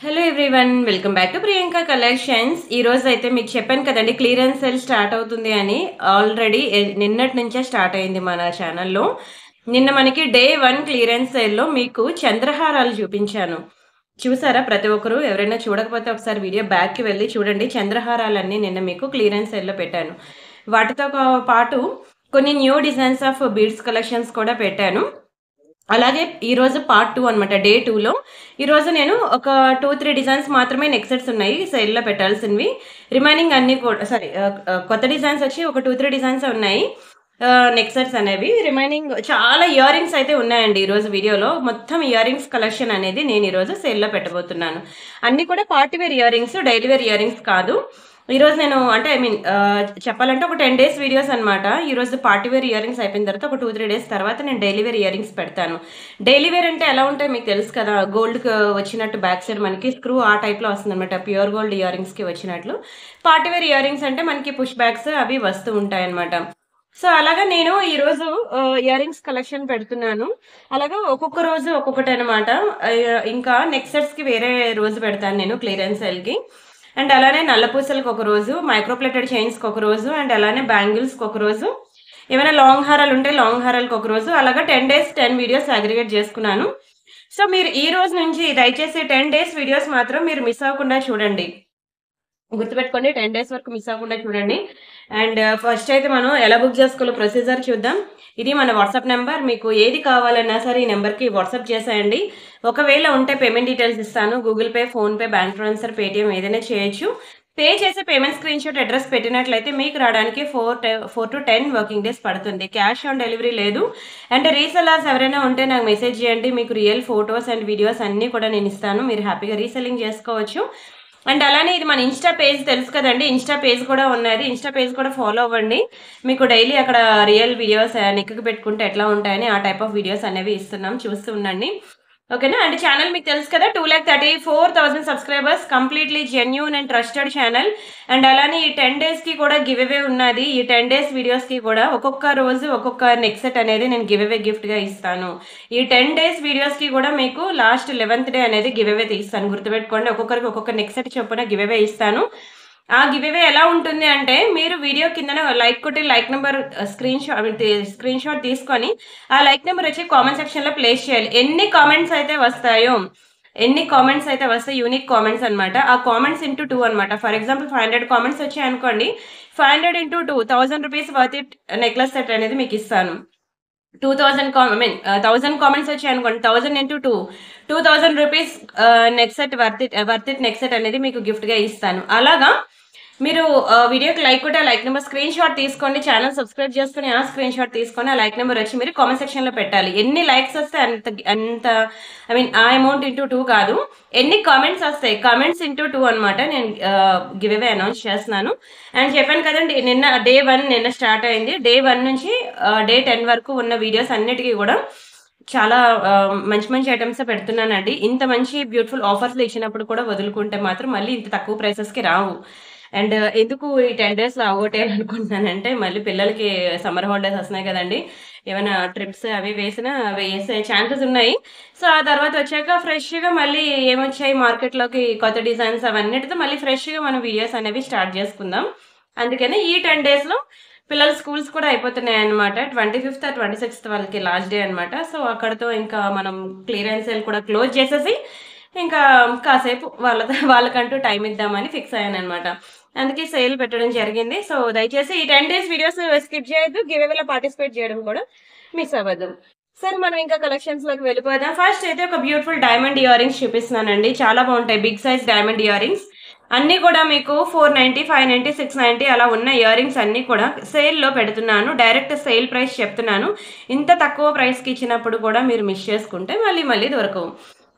Hello everyone, welcome back to Priyanka collections. ఈ రోజు అయితే మీకు చెప్పాను కదండి, క్లియరెన్స్ సేల్ స్టార్ట్ అవుతుంది అని. ఆల్రెడీ నిన్నటి నుంచే స్టార్ట్ అయింది మన ఛానల్లో. నిన్న మనకి డే 1 క్లియరెన్స్ సేల్లో మీకు చంద్రహారాలు చూపించాను. చూసారా? ప్రతి ఒక్కరు ఎవరైనా చూడకపోతే ఒకసారి వీడియో బ్యాక్కి వెళ్ళి చూడండి. చంద్రహారాలన్నీ నిన్న మీకు క్లియరెన్స్ సేల్లో పెట్టాను. వాటితో పాటు కొన్ని new designs of beads collections కూడా పెట్టాను. అలాగే ఈరోజు పార్ట్ 2 అనమాట. డే 2లో ఈరోజు నేను ఒక 2-3 డిజైన్స్ మాత్రమే నెక్ సెట్స్ ఉన్నాయి సేల్లో పెట్టాల్సినవి. రిమైనింగ్ అన్ని కూడా కొత్త డిజైన్స్ వచ్చి ఒక 2-3 డిజైన్స్ ఉన్నాయి నెక్ సెట్స్ అనేవి. రిమైనింగ్ చాలా ఇయర్ రింగ్స్ అయితే ఉన్నాయండి. ఈరోజు వీడియోలో మొత్తం ఇయర్ రింగ్స్ కలెక్షన్ అనేది నేను ఈరోజు సేల్లో పెట్టబోతున్నాను. అన్ని కూడా party wear earrings, daily wear earrings కాదు. ఈరోజు నేను అంటే చెప్పాలంటే ఒక 10 డేస్ వీడియోస్ అనమాట. ఈరోజు పార్టీ వేర్ ఇయర్ రింగ్స్ అయిపోయిన తర్వాత ఒక 2-3 డేస్ తర్వాత నేను డైలీ వేర్ ఇయర్ రింగ్స్ పెడతాను. డైలీ వేర్ అంటే ఎలా ఉంటాయి మీకు తెలుసు కదా, గోల్డ్ వచ్చినట్టు బ్యాక్ సైడ్ మనకి స్క్రూ ఆ టైప్లో వస్తుంది అనమాట. ప్యూర్ గోల్డ్ ఇయర్ రింగ్స్కి వచ్చినట్లు పార్టీ వేర్ ఇయర్ రింగ్స్ అంటే మనకి పుష్ బ్యాక్స్ అవి వస్తూ ఉంటాయి అనమాట. సో అలాగా నేను ఈరోజు ఇయర్ రింగ్స్ కలెక్షన్ పెడుతున్నాను. అలాగా ఒక్కొక్క రోజు ఒక్కొక్కటి అనమాట. ఇంకా నెక్ సెట్స్కి వేరే రోజు పెడతాను నేను క్లియరెన్స్ సేల్కి. అండ్ అలానే నల్లపూసలకు ఒక రోజు, మైక్రోప్లేటెడ్ చైన్స్కి ఒక రోజు, అండ్ అలానే బ్యాంగిల్స్కి ఒక రోజు, ఏమైనా లాంగ్ హారాలు ఉంటే లాంగ్ హారాలకు ఒక రోజు, అలాగా 10 డేస్ 10 వీడియోస్ అగ్రిగేట్ చేసుకున్నాను. సో మీరు ఈ రోజు నుంచి దయచేసి 10 డేస్ వీడియోస్ మాత్రం మీరు మిస్ అవ్వకుండా చూడండి. గుర్తుపెట్టుకోండి, 10 డేస్ వరకు మిస్ అవ్వకుండా చూడండి. అండ్ ఫస్ట్ అయితే మనం ఎలా బుక్ చేసుకోవాలో ప్రొసీజర్ చూద్దాం. ఇది మన వాట్సాప్ నెంబర్. మీకు ఏది కావాలన్నా సరే ఈ నెంబర్కి వాట్సాప్ చేసేయండి. ఒకవేళ ఉంటే పేమెంట్ డీటెయిల్స్ ఇస్తాను. Google pay, PhonePe, bank transfer, Paytm ఏదైనా చేయొచ్చు. పే చేసే పేమెంట్ స్క్రీన్ షాట్ అడ్రస్ పెట్టినట్లయితే మీకు రావడానికి 4 to 10 వర్కింగ్ డేస్ పడుతుంది. క్యాష్ ఆన్ డెలివరీ లేదు. అండ్ రీసెల్లర్స్ ఎవరైనా ఉంటే నాకు మెసేజ్ చేయండి. మీకు రియల్ ఫొటోస్ అండ్ వీడియోస్ అన్నీ కూడా నేను ఇస్తాను. మీరు హ్యాపీగా రీసెల్లింగ్ చేసుకోవచ్చు. అండ్ అలానే ఇది మన ఇన్స్టా పేజ్ తెలుసు కదండి, ఇన్స్టా పేజ్ కూడా ఉన్నది. ఇన్స్టా పేజ్ కూడా ఫాలో అవ్వండి. మీకు డైలీ అక్కడ రియల్ వీడియోస్ నెక్కి పెట్టుకుంటే ఎట్లా ఉంటాయని ఆ టైప్ ఆఫ్ వీడియోస్ అనేవి ఇస్తున్నాం, చూస్తూ ఉండండి. ఓకేనా? అండ్ ఛానల్ మీకు తెలుసు కదా, 2,34,000 subscribers, completely genuine and trusted channel. And అలానే ఈ 10 డేస్కి కూడా గివ్ అవే ఉన్నది. ఈ 10 డేస్ వీడియోస్కి కూడా ఒక్కొక్క రోజు ఒక్కొక్క నెక్ సెట్ అనేది నేను గివ్ అవే గిఫ్ట్గా ఇస్తాను. ఈ 10 డేస్ వీడియోస్కి కూడా మీకు లాస్ట్ 11th డే అనేది గివ్ అవే తీస్తాను. గుర్తుపెట్టుకోండి, ఒక్కొక్కరికి ఒక్కొక్క నెక్ సెట్ చొప్పున గివ్ అవే ఇస్తాను. ఆ గివ్ అవే ఎలా ఉంటుంది అంటే, మీరు వీడియో కింద లైక్ కొట్టి లైక్ నెంబర్ స్క్రీన్ షాట్ తీసుకొని ఆ లైక్ నెంబర్ వచ్చి కామెంట్ సెక్షన్లో ప్లేస్ చేయాలి. ఎన్ని కామెంట్స్ అయితే వస్తాయో, యూనిక్ కామెంట్స్ అనమాట. ఆ కామెంట్స్ ఇంటూ 2 అనమాట. ఫర్ ఎగ్జాంపుల్ 500 కామెంట్స్ వచ్చాయి అనుకోండి, 500 into 2, 1000 rupees worth it necklace set అనేది మీకు ఇస్తాను. 1000 కామెంట్స్ వచ్చాయి అనుకోండి, 1000 into 2, 2000 rupees neck set worth it neck set అనేది మీకు గిఫ్ట్గా ఇస్తాను. అలాగా మీరు వీడియోకి లైక్ కొట్టి ఆ లైక్ నెంబర్ స్క్రీన్ షాట్ తీసుకోండి. ఛానల్ సబ్స్క్రైబ్ చేసుకుని ఆ స్క్రీన్ షాట్ తీసుకొని ఆ లైక్ నెంబర్ వచ్చి మీరు కామెంట్ సెక్షన్లో పెట్టాలి. ఎన్ని లైక్స్ వస్తే అంత ఆ అమౌంట్ ఇంటూ 2 కాదు, ఎన్ని కామెంట్స్ వస్తాయి, కామెంట్స్ ఇంటూ 2 అనమాట. నేను గివ్ అవే అనౌన్స్ చేస్తున్నాను. అండ్ చెప్పాను కదండి, నిన్న డే 1 నిన్న స్టార్ట్ అయింది. డే 1 నుంచి డే 10 వరకు ఉన్న వీడియోస్ అన్నిటికీ కూడా చాలా మంచి మంచి ఐటమ్స్ పెడుతున్నానండి. ఇంత మంచి బ్యూటిఫుల్ ఆఫర్స్లో ఇచ్చినప్పుడు కూడా వదులుకుంటే మాత్రం మళ్ళీ ఇంత తక్కువ ప్రైసెస్కి రావు. అండ్ ఎందుకు ఈ 10 డేస్లో అవగొట్టేయాలనుకుంటున్నానంటే, మళ్ళీ పిల్లలకి సమ్మర్ హాలిడేస్ వస్తున్నాయి కదండి, ఏమైనా ట్రిప్స్ అవి వేసే ఛాన్సెస్ ఉన్నాయి. సో ఆ తర్వాత వచ్చాక ఫ్రెష్గా మళ్ళీ ఏమొచ్చాయి మార్కెట్లోకి కొత్త డిజైన్స్ అవన్నిటితో మళ్ళీ ఫ్రెష్గా మనం వీడియోస్ అనేవి స్టార్ట్ చేసుకుందాం. అందుకని ఈ 10 డేస్లో పిల్లల స్కూల్స్ కూడా అయిపోతున్నాయి అనమాట. 25th or 26th వాళ్ళకి లాస్ట్ డే అనమాట. సో అక్కడతో ఇంకా మనం క్లియరెన్స్ సేల్ కూడా క్లోజ్ చేసేసి ఇంకా కాసేపు వాళ్ళకంటూ టైం ఇద్దామని ఫిక్స్ అయ్యాను అనమాట. అందుకే సేల్ పెట్టడం జరిగింది. సో దయచేసి ఈ 10 డేస్ వీడియోస్ స్కిప్ చేయొద్దు. గివ్ అవేలో పార్టిసిపేట్ చేయడం కూడా మిస్ అవ్వద్దు. సరే, మనం ఇంకా కలెక్షన్స్లోకి వెళ్ళిపోదాం. ఫస్ట్ అయితే ఒక బ్యూటిఫుల్ డైమండ్ ఇయర్ రింగ్స్ చూపిస్తున్నానండి. చాలా బాగుంటాయి big size diamond earrings. అన్నీ కూడా మీకు 490, 590, 690 అలా ఉన్న ఇయర్ రింగ్స్ అన్నీ కూడా సేల్లో పెడుతున్నాను. డైరెక్ట్ సేల్ ప్రైస్ చెప్తున్నాను. ఇంత తక్కువ ప్రైస్కి ఇచ్చినప్పుడు కూడా మీరు మిస్ చేసుకుంటే మళ్ళీ దొరకవు.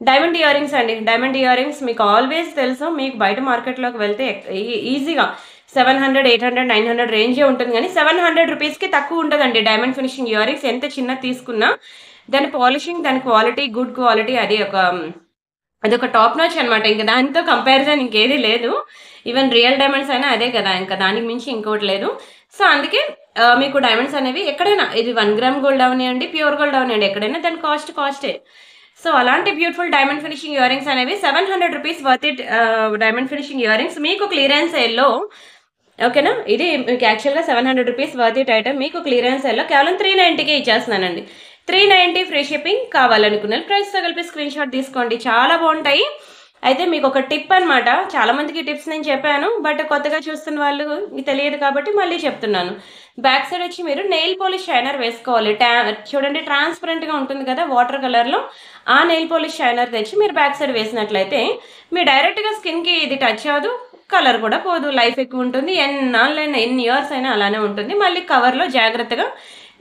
డైమండ్ ఇయర్ రింగ్స్ అండి. డైమండ్ ఇయర్ రింగ్స్ మీకు ఆల్వేస్ తెలుసు, మీకు బయట మార్కెట్లోకి వెళ్తే ఈజీగా 700, 800, 900 రేంజే ఉంటుంది. కానీ 700 రూపీస్కి తక్కువ ఉంటుందండి డైమండ్ ఫినిషింగ్ ఇయర్ రింగ్స్. ఎంత చిన్న తీసుకున్నా దాని పాలిషింగ్, దాని క్వాలిటీ, గుడ్ క్వాలిటీ, అదొక టాప్ నాచ్ అనమాట. ఇంకా దానితో కంపారిజన్ ఇంకేది లేదు. ఈవెన్ రియల్ డైమండ్స్ అయినా అదే కదా, ఇంకా దానికి మించి ఇంకోటి లేదు. సో అందుకే మీకు డైమండ్స్ అనేవి ఎక్కడైనా, ఇది 1 గ్రామ్ గోల్డ్ అవనివ్వండి, ప్యూర్ గోల్డ్ అవనివ్వండి, ఎక్కడైనా దాని కాస్టే. సో అలాంటి beautiful diamond finishing ear rings అనేవి 700 rupees worth it diamond finishing ear rings మీకు క్లియరెన్స్ సేల్లో. ఓకేనా, ఇది మీకు యాక్చువల్గా 700 రూపీస్ వర్త్ ఇట్ ఐటమ్ మీకు క్లియరెన్స్ సేల్లో కేవలం 390కే ఇచ్చేస్తున్నానండి. 390 ఫ్రీ షిప్పింగ్. కావాలనుకున్నారు ప్రైస్తో కలిపి స్క్రీన్ షాట్ తీసుకోండి, చాలా బాగుంటాయి. అయితే మీకు ఒక టిప్ అనమాట, చాలా మందికి టిప్స్ నేను చెప్పాను, బట్ కొత్తగా చూస్తున్న వాళ్ళు తెలియదు కాబట్టి మళ్ళీ చెప్తున్నాను. బ్యాక్ సైడ్ వచ్చి మీరు నెయిల్ పాలిష్ షైనర్ వేసుకోవాలి. చూడండి ట్రాన్స్పరెంట్గా ఉంటుంది కదా వాటర్ కలర్లో, ఆ నెయిల్ పాలిష్ షైనర్ తెచ్చి మీరు బ్యాక్ సైడ్ వేసినట్లయితే మీ డైరెక్ట్గా స్కిన్కి ఇది టచ్ అవ్వదు, కలర్ కూడా పోదు, లైఫ్ ఎక్కువ ఉంటుంది, ఎన్ని ఇయర్స్ అయినా అలానే ఉంటుంది. మళ్ళీ కవర్లో జాగ్రత్తగా,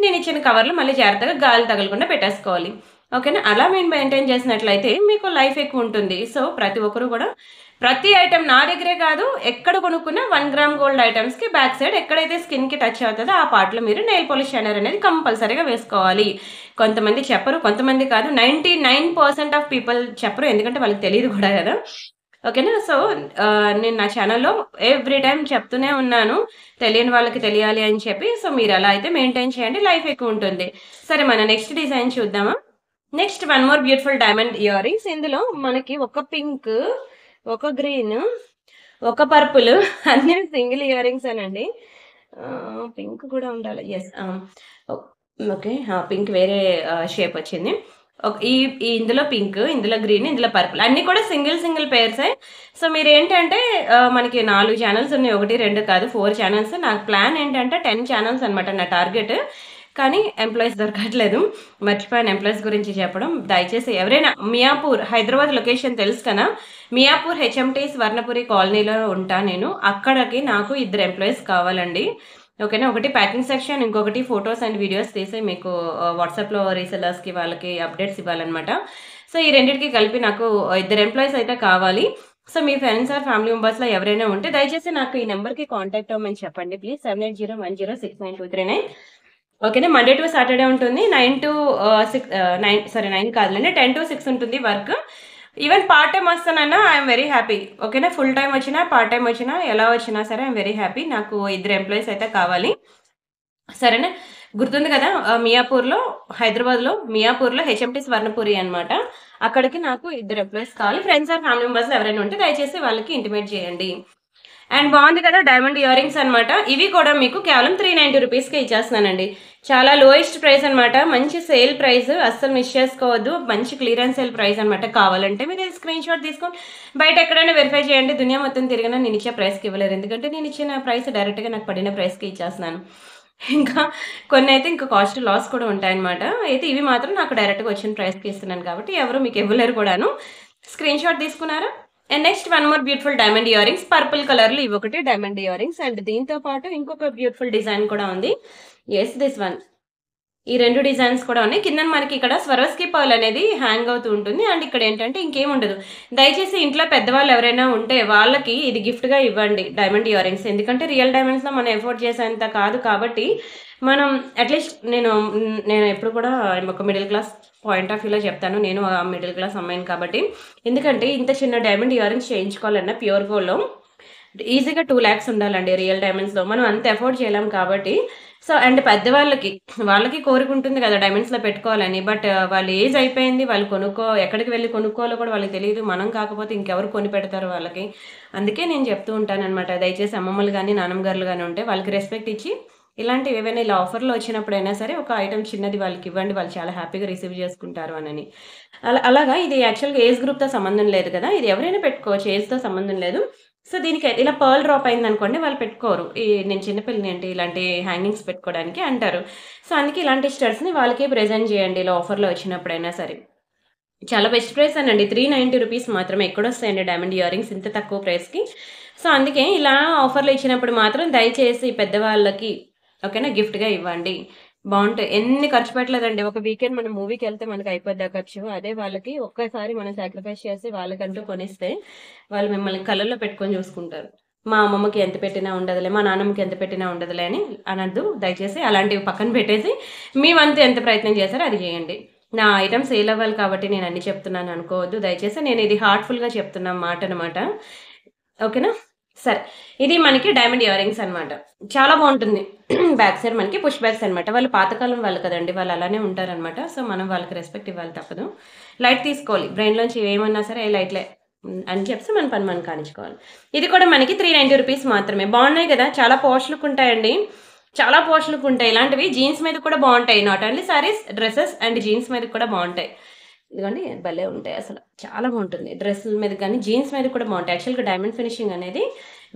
నేను ఇచ్చిన కవర్లో మళ్ళీ జాగ్రత్తగా గాలి తగలకుండా పెట్టేసుకోవాలి. ఓకేనా, అలా మేము మెయింటైన్ చేసినట్లయితే మీకు లైఫ్ ఎక్కువ ఉంటుంది. సో ప్రతి ఒక్కరు కూడా ప్రతి ఐటమ్ నా దగ్గరే కాదు, ఎక్కడ కొనుక్కున్న 1 గ్రామ్ గోల్డ్ ఐటమ్స్కి బ్యాక్ సైడ్ ఎక్కడైతే స్కిన్కి టచ్ అవుతుందో ఆ పార్ట్లో మీరు నెయిల్ పాలిష్ షైనర్ అనేది కంపల్సరీగా వేసుకోవాలి. కొంతమంది చెప్పరు, కొంతమంది కాదు, 99% ఆఫ్ పీపుల్ చెప్పరు, ఎందుకంటే వాళ్ళకి తెలియదు కూడా కదా. ఓకేనా, సో నేను నా ఛానల్లో ఎవ్రీ టైం చెప్తూనే ఉన్నాను, తెలియని వాళ్ళకి తెలియాలి అని చెప్పి. సో మీరు అలా అయితే మెయింటైన్ చేయండి, లైఫ్ ఎక్కువ ఉంటుంది. సరే, మన నెక్స్ట్ డిజైన్ చూద్దామా. Next one more beautiful diamond ear rings. ఇందులో మనకి ఒక పింక్, ఒక గ్రీన్, ఒక పర్పుల్, అన్ని సింగిల్ ఇయర్ రింగ్స్ అనండి. పింక్ కూడా ఉండాలి, ఎస్. ఓకే, పింక్ వేరే షేప్ వచ్చింది. ఇందులో పింక్, ఇందులో గ్రీన్, ఇందులో పర్పుల్, అన్ని కూడా సింగిల్ పేర్సే. సో మీరు ఏంటంటే మనకి 4 ఛానల్స్ ఉన్నాయి, 1 2 కాదు, 4 ఛానల్స్. నాకు ప్లాన్ ఏంటంటే 10 ఛానల్స్ అనమాట నా టార్గెట్. కానీ ఎంప్లాయీస్ దొరకట్లేదు, మర్చిపోయాను ఎంప్లాయీస్ గురించి చెప్పడం. దయచేసి ఎవరైనా మియాపూర్, హైదరాబాద్ లొకేషన్ తెలుసు కదా, మియాపూర్ హెచ్ఎంటీ స్వర్ణపురి కాలనీలో ఉంటా నేను. అక్కడికి నాకు 2 ఎంప్లాయీస్ కావాలండి. ఓకేనా, ఒకటి ప్యాకింగ్ సెక్షన్, ఇంకొకటి ఫొటోస్ అండ్ వీడియోస్ తీసి మీకు వాట్సాప్లో రీసెలర్స్కి వాళ్ళకి అప్డేట్స్ ఇవ్వాలన్నమాట. సో ఈ రెండింటికి కలిపి నాకు 2 ఎంప్లాయీస్ అయితే కావాలి. సో మీ ఫ్రెండ్స్ ఆర్ ఫ్యామిలీ మెంబర్స్లో ఎవరైనా ఉంటే దయచేసి నాకు ఈ నెంబర్కి కాంటాక్ట్ అవ్వమని చెప్పండి ప్లీజ్. 7801069239. ఓకేనా, మండే టు సాటర్డే ఉంటుంది, 9 to 6, 9 కాదులేండి, 10 to 6 ఉంటుంది వర్క్. ఈవెన్ పార్ట్ టైం వస్తానన్నా ఐఎమ్ వెరీ హ్యాపీ. ఓకేనా, ఫుల్ టైం వచ్చినా పార్ట్ టైం వచ్చినా ఎలా వచ్చినా సరే ఐఎమ్ వెరీ హ్యాపీ. నాకు 2 ఎంప్లాయీస్ అయితే కావాలి, సరేనా. గుర్తుంది కదా, మియాపూర్లో, హైదరాబాద్లో మియాపూర్లో హెచ్ఎంటీ స్వర్ణపురి అనమాట. అక్కడికి నాకు 2 ఎంప్లాయీస్ కావాలి. ఫ్రెండ్స్ ఆర్ ఫ్యామిలీ మెంబర్స్ ఎవరైనా ఉంటే దయచేసి వాళ్ళకి ఇంటిమేట్ చేయండి. అండ్ బాగుంది కదా డైమండ్ ఇయర్ రింగ్స్ అనమాట. ఇవి కూడా మీకు కేవలం 390 రూపీస్కి ఇచ్చేస్తున్నానండి. చాలా లోయెస్ట్ ప్రైస్ అనమాట, మంచి సేల్ ప్రైస్, అస్సలు మిస్ చేసుకోవద్దు. మంచి క్లియరెన్స్ సేల్ ప్రైస్ అనమాట. కావాలంటే మీరు స్క్రీన్ షాట్ తీసుకొని బయట ఎక్కడైనా వెరిఫై చేయండి. దునియా మొత్తం తిరిగినా నేను ఇచ్చే ప్రైస్కి ఇవ్వలేరు, ఎందుకంటే నేను ఇచ్చిన ప్రైస్ డైరెక్ట్గా నాకు పడిన ప్రైస్కి ఇచ్చేస్తున్నాను. ఇంకా కొన్ని అయితే ఇంకా కాస్ట్ లాస్ కూడా ఉంటాయన్నమాట. అయితే ఇవి మాత్రం నాకు డైరెక్ట్గా వచ్చిన ప్రైస్కి ఇస్తున్నాను కాబట్టి ఎవరు మీకు ఇవ్వలేరు కూడాను. స్క్రీన్ షాట్ తీసుకున్నారా. And next one more beautiful diamond ear rings, purple కలర్లో ఇవి ఒకటి డైమండ్ ఇయర్ రింగ్స్. అండ్ దీంతో పాటు ఇంకొక బ్యూటిఫుల్ డిజైన్ కూడా ఉంది. Yes, this one. ఈ 2 డిజైన్స్ కూడా ఉన్నాయి. కింద మనకి ఇక్కడ స్వరోస్కి పర్ల్ అనేది హ్యాంగ్ అవుతూ ఉంటుంది. అండ్ ఇక్కడ ఏంటంటే ఇంకేం ఉండదు. దయచేసి ఇంట్లో పెద్దవాళ్ళు ఎవరైనా ఉంటే వాళ్ళకి ఇది గిఫ్ట్గా ఇవ్వండి డైమండ్ ఇయర్ రింగ్స్, ఎందుకంటే రియల్ డైమండ్స్లో మనం ఎఫోర్డ్ చేసేంత కాదు కాబట్టి మనం అట్లీస్ట్ నేను ఎప్పుడు కూడా ఒక మిడిల్ క్లాస్ పాయింట్ ఆఫ్ వ్యూలో చెప్తాను. నేను ఆ మిడిల్ క్లాస్ అమ్మాయిని కాబట్టి, ఎందుకంటే ఇంత చిన్న డైమండ్ ఇయర్ రింగ్స్ చేయించుకోవాలన్నా ప్యూర్ గోల్డ్లో ఈజీగా 2 lakhs ఉండాలండి. రియల్ డైమండ్స్లో మనం అంత ఎఫోర్డ్ చేయలేం కాబట్టి. సో అండ్ వాళ్ళకి కోరిక ఉంటుంది కదా డైమండ్స్లో పెట్టుకోవాలని, బట్ వాళ్ళు ఏజ్ అయిపోయింది, వాళ్ళు ఎక్కడికి వెళ్ళి కొనుక్కోవాలో కూడా వాళ్ళకి తెలియదు. మనం కాకపోతే ఇంకెవరు కొని పెడతారు వాళ్ళకి. అందుకే నేను చెప్తూ ఉంటాను అనమాట, దయచేసి అమ్మమ్మలు కానీ నాన్నమ్మ గారులు కానీ ఉంటే వాళ్ళకి రెస్పెక్ట్ ఇచ్చి ఇలాంటివి ఏవైనా ఇలా ఆఫర్లో వచ్చినప్పుడైనా సరే ఒక ఐటమ్ చిన్నది వాళ్ళకి ఇవ్వండి, వాళ్ళు చాలా హ్యాపీగా రిసీవ్ చేసుకుంటారు అని. అలాగా ఇది యాక్చువల్గా ఏజ్ గ్రూప్తో సంబంధం లేదు కదా, ఇది ఎవరైనా పెట్టుకోవచ్చు, ఏజ్తో సంబంధం లేదు. సో దీనికి ఇలా పర్ల్ డ్రాప్ అయింది అనుకోండి, వాళ్ళు పెట్టుకోరు. నేను చిన్నపిల్లని ఏంటి ఇలాంటి హ్యాంగింగ్స్ పెట్టుకోవడానికి అంటారు. సో అందుకే ఇలాంటి స్టడ్స్ని వాళ్ళకే ప్రెజెంట్ చేయండి ఇలా ఆఫర్లో వచ్చినప్పుడైనా సరే. చాలా బెస్ట్ ప్రైస్ అనండి, 390 రూపీస్ మాత్రమే. ఎక్కడొస్తాయండి డైమండ్ ఇయర్ రింగ్స్ ఇంత తక్కువ ప్రైస్కి. సో అందుకే ఇలా ఆఫర్లు ఇచ్చినప్పుడు మాత్రం దయచేసి పెద్దవాళ్ళకి ఓకేనా గిఫ్ట్గా ఇవ్వండి, బాగుంటాయి. ఎన్ని ఖర్చు పెట్టలేదండి, ఒక వీకెండ్ మనం మూవీకి వెళ్తే మనకు అయిపోద్ది ఆ ఖర్చు. అదే వాళ్ళకి ఒక్కసారి మనం సాక్రిఫైస్ చేసి వాళ్ళకంటూ కొనిస్తే వాళ్ళు మిమ్మల్ని కళ్ళల్లో పెట్టుకొని చూసుకుంటారు. మా అమ్మమ్మకి ఎంత పెట్టినా ఉండదులే, మా నాన్నమ్మకి ఎంత పెట్టినా ఉండదులే అని అనద్దు దయచేసి. అలాంటివి పక్కన పెట్టేసి మీ వంతు ఎంత ప్రయత్నం చేస్తారో అది చేయండి. నా ఐటమ్ సేల్ అవ్వాలి కాబట్టి నేను అన్ని చెప్తున్నాను అనుకోవద్దు దయచేసి. నేను ఇది హార్ట్ఫుల్గా చెప్తున్నా మాట అనమాట, ఓకేనా. సరే. ఇది మనకి డైమండ్ ఇయర్ రింగ్స్ అనమాట. చాలా బాగుంటుంది. బ్యాక్ సైడ్ మనకి పుష్ బ్యాక్స్ అనమాట. వాళ్ళు పాతకాలం వాళ్ళు కదండి, వాళ్ళు అలానే ఉంటారనమాట. సో మనం వాళ్ళకి రెస్పెక్ట్ ఇవ్వాలి, తప్పదు. లైట్ తీసుకోవాలి, బ్రెయిన్లోంచి ఏమన్నా సరే లైట్లే అని చెప్పి మన పని మనం కానిచ్చుకోవాలి. ఇది కూడా మనకి 390 రూపీస్ మాత్రమే. బాగున్నాయి కదా, చాలా పోష్ లుక్ ఉంటాయండి, చాలా పోష్ లుక్ ఉంటాయి. ఇలాంటివి జీన్స్ మీద కూడా బాగుంటాయి, not only saris, dresses and jeans మీద కూడా బాగుంటాయి. ఇదిగోండి భలే ఉంటాయి, అసలు చాలా బాగుంటుంది. డ్రెస్సుల మీద కానీ జీన్స్ మీద కూడా బాగుంటాయి. యాక్చువల్గా డైమండ్ ఫినిషింగ్ అనేది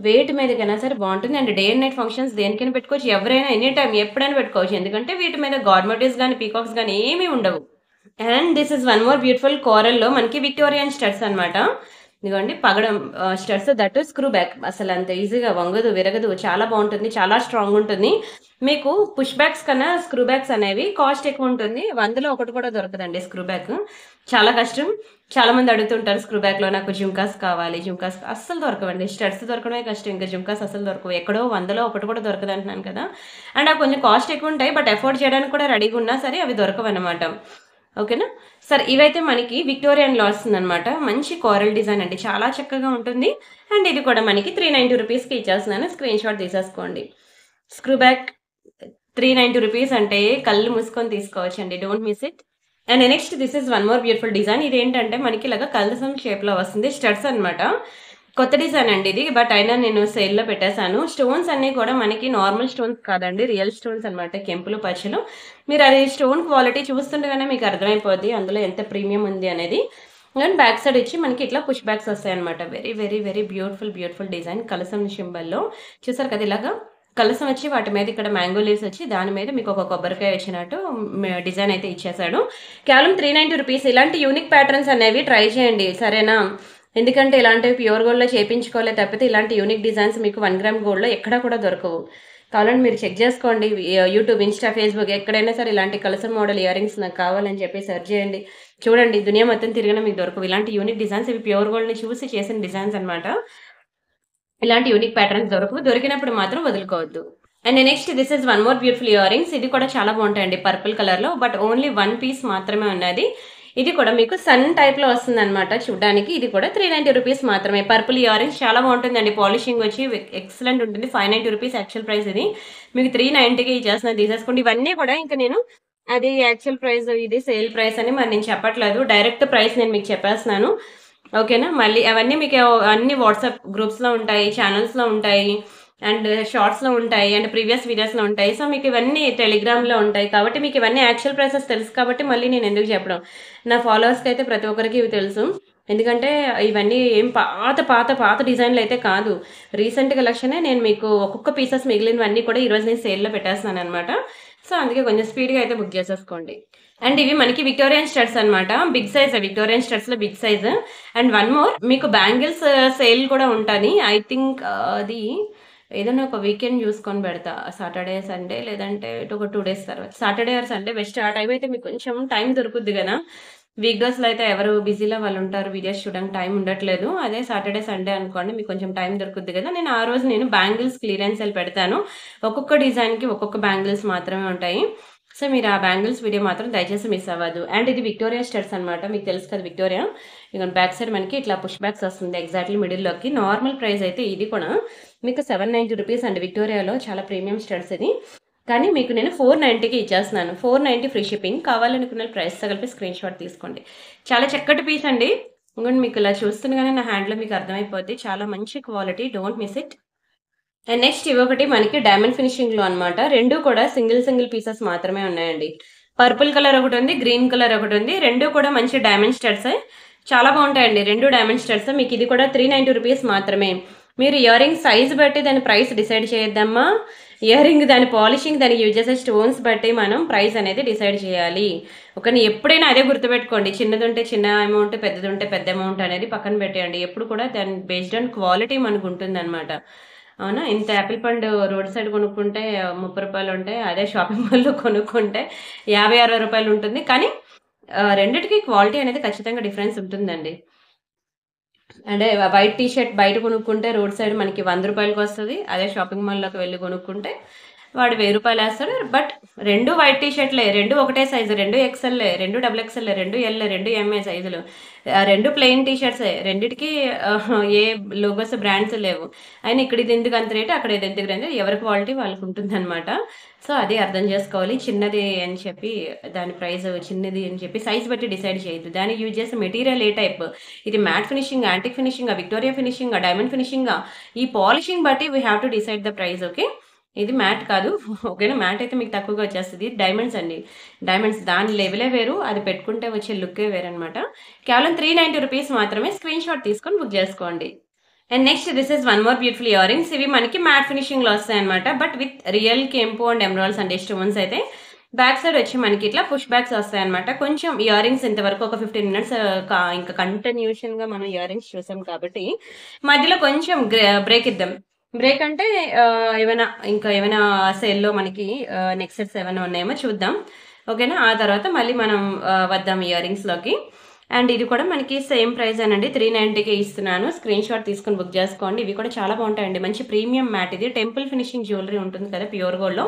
వేటి మీదకైనా సరే బాగుంటుంది. And day and night functions దేనికైనా పెట్టుకోవచ్చు, ఎవరైనా ఎనీ టైం ఎప్పుడైనా పెట్టుకోవచ్చు. ఎందుకంటే వీటి మీద గార్మెంట్స్ కానీ పీకాక్స్ కానీ ఏమీ ఉండవు. And this is one more beautiful కోరల్లో మనకి విక్టోరియన్ స్టడ్స్ అనమాట. ఇదిగోండి పగడం స్టడ్స్, దట్ స్క్రూ బ్యాక్, అసలు అంత ఈజీగా వంగదు విరగదు, చాలా బాగుంటుంది, చాలా స్ట్రాంగ్ ఉంటుంది. మీకు పుష్ బ్యాక్స్ కన్నా స్క్రూ బ్యాక్స్ అనేవి కాస్ట్ ఎక్కువ ఉంటుంది. 100లో ఒకటి కూడా దొరకదండి స్క్రూ బ్యాక్, చాలా కష్టం. చాలా మంది అడుగుతుంటారు స్క్రూ బ్యాక్ లో నాకు జుంకాస్ కావాలి, జుంకాస్ అస్సలు దొరకవండి. స్టడ్స్ దొరకడమే కష్టం, ఇంకా జుంకాస్ అసలు దొరకవు. ఎక్కడో 100లో ఒకటి కూడా దొరకదు అంటున్నాను కదా. అండ్ అవి కొంచెం కాస్ట్ ఎక్కువ ఉంటాయి, బట్ ఎఫోర్డ్ చేయడానికి కూడా రెడీగా ఉన్నా సరే అవి దొరకవు అనమాట. ఓకేనా. సరే, ఇవైతే మనకి విక్టోరియన్లో వస్తుంది అనమాట. మంచి కోరల్ డిజైన్ అండి, చాలా చక్కగా ఉంటుంది. అండ్ ఇది కూడా మనకి 390 రూపీస్కి ఇచ్చేస్తున్నాను, స్క్రీన్ షాట్ తీసేసుకోండి. స్క్రూ బ్యాక్ 390 రూపీస్ అంటే కళ్ళు మూసుకొని తీసుకోవచ్చండి, don't miss it. And next this is one more beautiful design. ఇది ఏంటంటే మనకి ఇలాగా కలసం షేప్లో వస్తుంది, స్టడ్స్ అనమాట. కొత్త డిజైన్ అండి ఇది, బట్ అయినా నేను సేల్లో పెట్టేశాను. స్టోన్స్ అన్నీ కూడా మనకి నార్మల్ స్టోన్స్ కాదండి, రియల్ స్టోన్స్ అనమాట, కెంపులు పచ్చలు. మీరు అది స్టోన్ క్వాలిటీ చూస్తుండగానే మీకు అర్థమైపోద్ది అందులో ఎంత ప్రీమియం ఉంది అనేది. అండ్ బ్యాక్ సైడ్ వచ్చి మనకి ఇట్లా పుష్ బ్యాక్స్ వస్తాయి అనమాట. Very very very beautiful design, కలసం సింబల్లో చూసారు కదా. ఇలాగా కలసం వచ్చి వాటి మీద ఇక్కడ మ్యాంగో లీవ్స్ వచ్చి దాని మీద మీకు ఒక కొబ్బరికాయ వచ్చినట్టు డిజైన్ అయితే ఇచ్చేసాడు. కేవలం 390 రూపీస్. ఇలాంటి యూనిక్ ప్యాటర్న్స్ అనేవి ట్రై చేయండి, సరేనా. ఎందుకంటే ఇలాంటివి ప్యూర్ గోల్డ్లో చేయించుకోలే తప్పితే ఇలాంటి యూనిక్ డిజైన్స్ మీకు 1 గ్రామ్ గోల్డ్లో ఎక్కడా కూడా దొరకవు. కావాలంటే మీరు చెక్ చేసుకోండి, యూట్యూబ్, ఇన్స్టా, ఫేస్బుక్ ఎక్కడైనా సరే ఇలాంటి కలసం మోడల్ ఇయర్ రింగ్స్ నాకు కావాలని చెప్పి సెర్చ్ చేయండి. చూడండి, దునియా మొత్తం తిరిగినా మీకు దొరకవు ఇలాంటి యూనిక్ డిజైన్స్. ఇవి ప్యూర్ గోల్డ్ని చూసి చేసిన డిజైన్స్ అనమాట. ఇలాంటి యూనిక్ ప్యాటర్న్స్ దొరకవు, దొరికినప్పుడు మాత్రం వదులుకోవద్దు. And next this is one more beautiful earrings. ఇది కూడా చాలా బాగుంటాయండి, పర్పుల్ కలర్లో, బట్ ఓన్లీ 1 పీస్ మాత్రమే ఉన్నది. ఇది కూడా మీకు సన్ టైప్లో వస్తుంది అనమాట చూడడానికి. ఇది కూడా 390 రూపీస్ మాత్రమే. పర్పుల్ ఇయర్ రింగ్స్ చాలా బాగుంటుందండి, పాలిషింగ్ వచ్చి ఎక్సలెంట్ ఉంటుంది. 590 రూపీస్ యాక్చువల్ ప్రైస్, ఇది మీకు 390కి ఇచ్చేస్తున్నా, తీసేసుకోండి. ఇవన్నీ కూడా ఇంకా నేను అది యాక్చువల్ ప్రైస్, ఇది సేల్ ప్రైస్ అని మరి నేను చెప్పట్లేదు, డైరెక్ట్ ప్రైస్ నేను మీకు చెప్పేస్తున్నాను. ఓకేనా. మళ్ళీ అవన్నీ మీకు అన్ని వాట్సాప్ గ్రూప్స్లో ఉంటాయి, ఛానల్స్లో ఉంటాయి, అండ్ షార్ట్స్లో ఉంటాయి, అండ్ ప్రీవియస్ వీడియోస్లో ఉంటాయి. సో మీకు ఇవన్నీ టెలిగ్రామ్లో ఉంటాయి, కాబట్టి మీకు ఇవన్నీ యాక్చువల్ ప్రైసెస్ తెలుసు. కాబట్టి మళ్ళీ నేను ఎందుకు చెప్పడం, నా ఫాలోవర్స్కి అయితే ప్రతి ఒక్కరికి ఇవి తెలుసు. ఎందుకంటే ఇవన్నీ ఏం పాత పాత పాత డిజైన్లు అయితే కాదు, రీసెంట్ కలెక్షనే. నేను మీకు ఒక్కొక్క పీసెస్ మిగిలినవన్నీ కూడా ఈరోజు నేను సేల్లో పెట్టేస్తున్నాను అనమాట. సో అందుకే కొంచెం స్పీడ్గా అయితే బుక్ చేసేసుకోండి. అండ్ ఇవి మనకి విక్టోరియన్ స్టడ్స్ అనమాట, బిగ్ సైజ్, విక్టోరియన్ స్టడ్స్లో big size. And one more, మీకు బ్యాంగిల్స్ సేల్ కూడా ఉంటుంది. ఐ థింక్ అది ఏదైనా ఒక వీకెండ్ చూసుకొని పెడతా, సాటర్డే సండే, లేదంటే ఒక 2 డేస్ తర్వాత, సాటర్డే ఆర్ సండే బెస్ట్. ఆ టైం అయితే మీకు కొంచెం టైం దొరుకుద్ది కదా. వీక్ డేస్లో అయితే ఎవరు బిజీలో వాళ్ళు ఉంటారు, వీడియోస్ చూడడానికి టైం ఉండట్లేదు. అదే సాటర్డే సండే అనుకోండి, మీకు కొంచెం టైం దొరుకుద్ది కదా. నేను ఆ రోజు నేను బ్యాంగిల్స్ క్లియరెన్స్ సేల్ పెడతాను. ఒక్కొక్క డిజైన్కి ఒక్కొక్క బ్యాంగిల్స్ మాత్రమే ఉంటాయి. సో మీరు ఆ బ్యాంగిల్స్ వీడియో మాత్రం దయచేసి మిస్ అవ్వదు. అండ్ ఇది విక్టోరియా స్టడ్స్ అనమాట, మీకు తెలుసు కదా విక్టోరియా. ఇక బ్యాక్ సైడ్ మనకి ఇట్లా పుష్ బ్యాక్స్ వస్తుంది ఎగ్జాక్ట్లీ మిడిల్లోకి. నార్మల్ ప్రైస్ అయితే ఇది కూడా మీకు 790 రూపీస్ అండి. విక్టోరియాలో చాలా ప్రీమియం స్టడ్స్ ఇది, కానీ మీకు నేను 490కి ఇచ్చేస్తున్నాను. 490 ఫ్రీ షిప్పింగ్. కావాలనుకున్న ప్రైస్తో కలిపి స్క్రీన్ షాట్ తీసుకోండి. చాలా చక్కటి పీస్ అండి. ఇంకోటి మీకు ఇలా చూస్తుండగానే నా హ్యాండ్లో మీకు అర్థమైపోద్ది, చాలా మంచి quality, don't miss it. And next ఇవి ఒకటి మనకి డైమండ్ ఫినిషింగ్లో అనమాట. రెండు కూడా సింగిల్ పీసెస్ మాత్రమే ఉన్నాయండి. పర్పుల్ కలర్ ఒకటి ఉంది, గ్రీన్ కలర్ ఒకటి ఉంది. రెండు కూడా మంచి డైమండ్ స్టడ్స్, చాలా బాగుంటాయండి. రెండు డైమండ్ స్టడ్స్. మీకు ఇది కూడా 390 రూపీస్ మాత్రమే. మీరు ఇయర్ రింగ్ సైజ్ బట్టి దాని ప్రైస్ డిసైడ్ చేద్దామా. ఇయర్ రింగ్ దాని పాలిషింగ్, దానికి యూజ్ చేసే స్టోన్స్ బట్టి మనం ప్రైస్ అనేది డిసైడ్ చేయాలి. ఒకని ఎప్పుడైనా అదే గుర్తుపెట్టుకోండి, చిన్నది ఉంటే చిన్న అమౌంట్, పెద్దది ఉంటే పెద్ద అమౌంట్ అనేది పక్కన పెట్టేయండి. ఎప్పుడు కూడా దాని బేస్డ్ ఆన్ క్వాలిటీ మనకు ఉంటుంది అనమాట. అవునా. ఇంత యాపిల్ పండు రోడ్ సైడ్ కొనుక్కుంటే 30 రూపాయలు ఉంటాయి, అదే షాపింగ్ మాల్లో కొనుక్కుంటే 50-60 రూపాయలు ఉంటుంది. కానీ రెండిటికి క్వాలిటీ అనేది ఖచ్చితంగా డిఫరెన్స్ ఉంటుందండి. అంటే వైట్ టీ షర్ట్ బయట కొనుక్కుంటే రోడ్ సైడ్ మనకి 100 రూపాయలకి వస్తుంది, అదే షాపింగ్ మాల్లోకి వెళ్ళి కొనుక్కుంటే వాడు 1000 రూపాయలు వేస్తాడు. బట్ 2 వైట్ టీ షర్ట్లే, 2 ఒకటే సైజు, 2 ఎక్స్ఎల్లే, 2 డబుల్ ఎక్స్ఎల్లే, 2 ఎల్, 2 ఎంఏ సైజులు, 2 ప్లెయిన్ టీ షర్ట్సే, రెండిటికి ఏ లోగోస్ బ్రాండ్స్ లేవు. అయినా ఇక్కడ ఇది ఎందుకు అంత రేటు, అక్కడ ఇది ఎందుకు రేటు, ఎవరి క్వాలిటీ వాళ్ళకి ఉంటుంది అనమాట. సో అది అర్థం చేసుకోవాలి. చిన్నది అని చెప్పి దాని ప్రైస్ చిన్నది అని చెప్పి సైజ్ బట్టి డిసైడ్ చేయొద్దు. దానికి యూజ్ చేసే మెటీరియల్ ఏ టైప్, ఇది matte finishing, antique finishing, Victoria finishing, diamond finishing, ఈ పాలిషింగ్ బట్టి we have to decide the price. Okay, ఇది మ్యాట్ కాదు, ఓకేనా. మ్యాట్ అయితే మీకు తక్కువగా వచ్చేస్తుంది. డైమండ్స్ అండి, డైమండ్స్ దాని లెవెలే వేరు, అది పెట్టుకుంటే వచ్చే లుక్కే వేరనమాట. కేవలం 390 రూపీస్ మాత్రమే. స్క్రీన్ షాట్ తీసుకొని బుక్ చేసుకోండి. And next this is one more beautiful earrings. ఇవి మనకి మ్యాట్ ఫినిషింగ్ లో వస్తాయి అనమాట, బట్ విత్ రియల్ కెంపు అండ్ ఎమరాల్డ్స్ అండ్ స్టోన్స్. అయితే బ్యాక్ సైడ్ వచ్చి మనకి ఇట్లా పుష్ బ్యాక్స్ వస్తాయి అనమాట. కొంచెం ఇయర్ రింగ్స్ ఇంతవరకు ఒక 15 మినిట్స్ ఇంకా కంటిన్యూషన్ గా మనం ఇయర్ రింగ్స్ చూసాం కాబట్టి మధ్యలో కొంచెం బ్రేక్ ఇద్దాం. బ్రేక్ అంటే ఏమైనా సేల్లో మనకి నెక్స్ట్ సెట్స్ ఏమైనా ఉన్నాయేమో చూద్దాం, ఓకేనా. ఆ తర్వాత మళ్ళీ మనం వద్దాం ఇయర్ రింగ్స్ లోకి. అండ్ ఇది కూడా మనకి సేమ్ ప్రైస్ అనండి, 390కే ఇస్తున్నాను. స్క్రీన్ షాట్ తీసుకొని బుక్ చేసుకోండి. ఇవి కూడా చాలా బాగుంటాయండి, మంచి ప్రీమియం మ్యాట్. ఇది టెంపుల్ ఫినిషింగ్ జ్యువెలరీ ఉంటుంది కదా ప్యూర్ గోల్డ్ లో,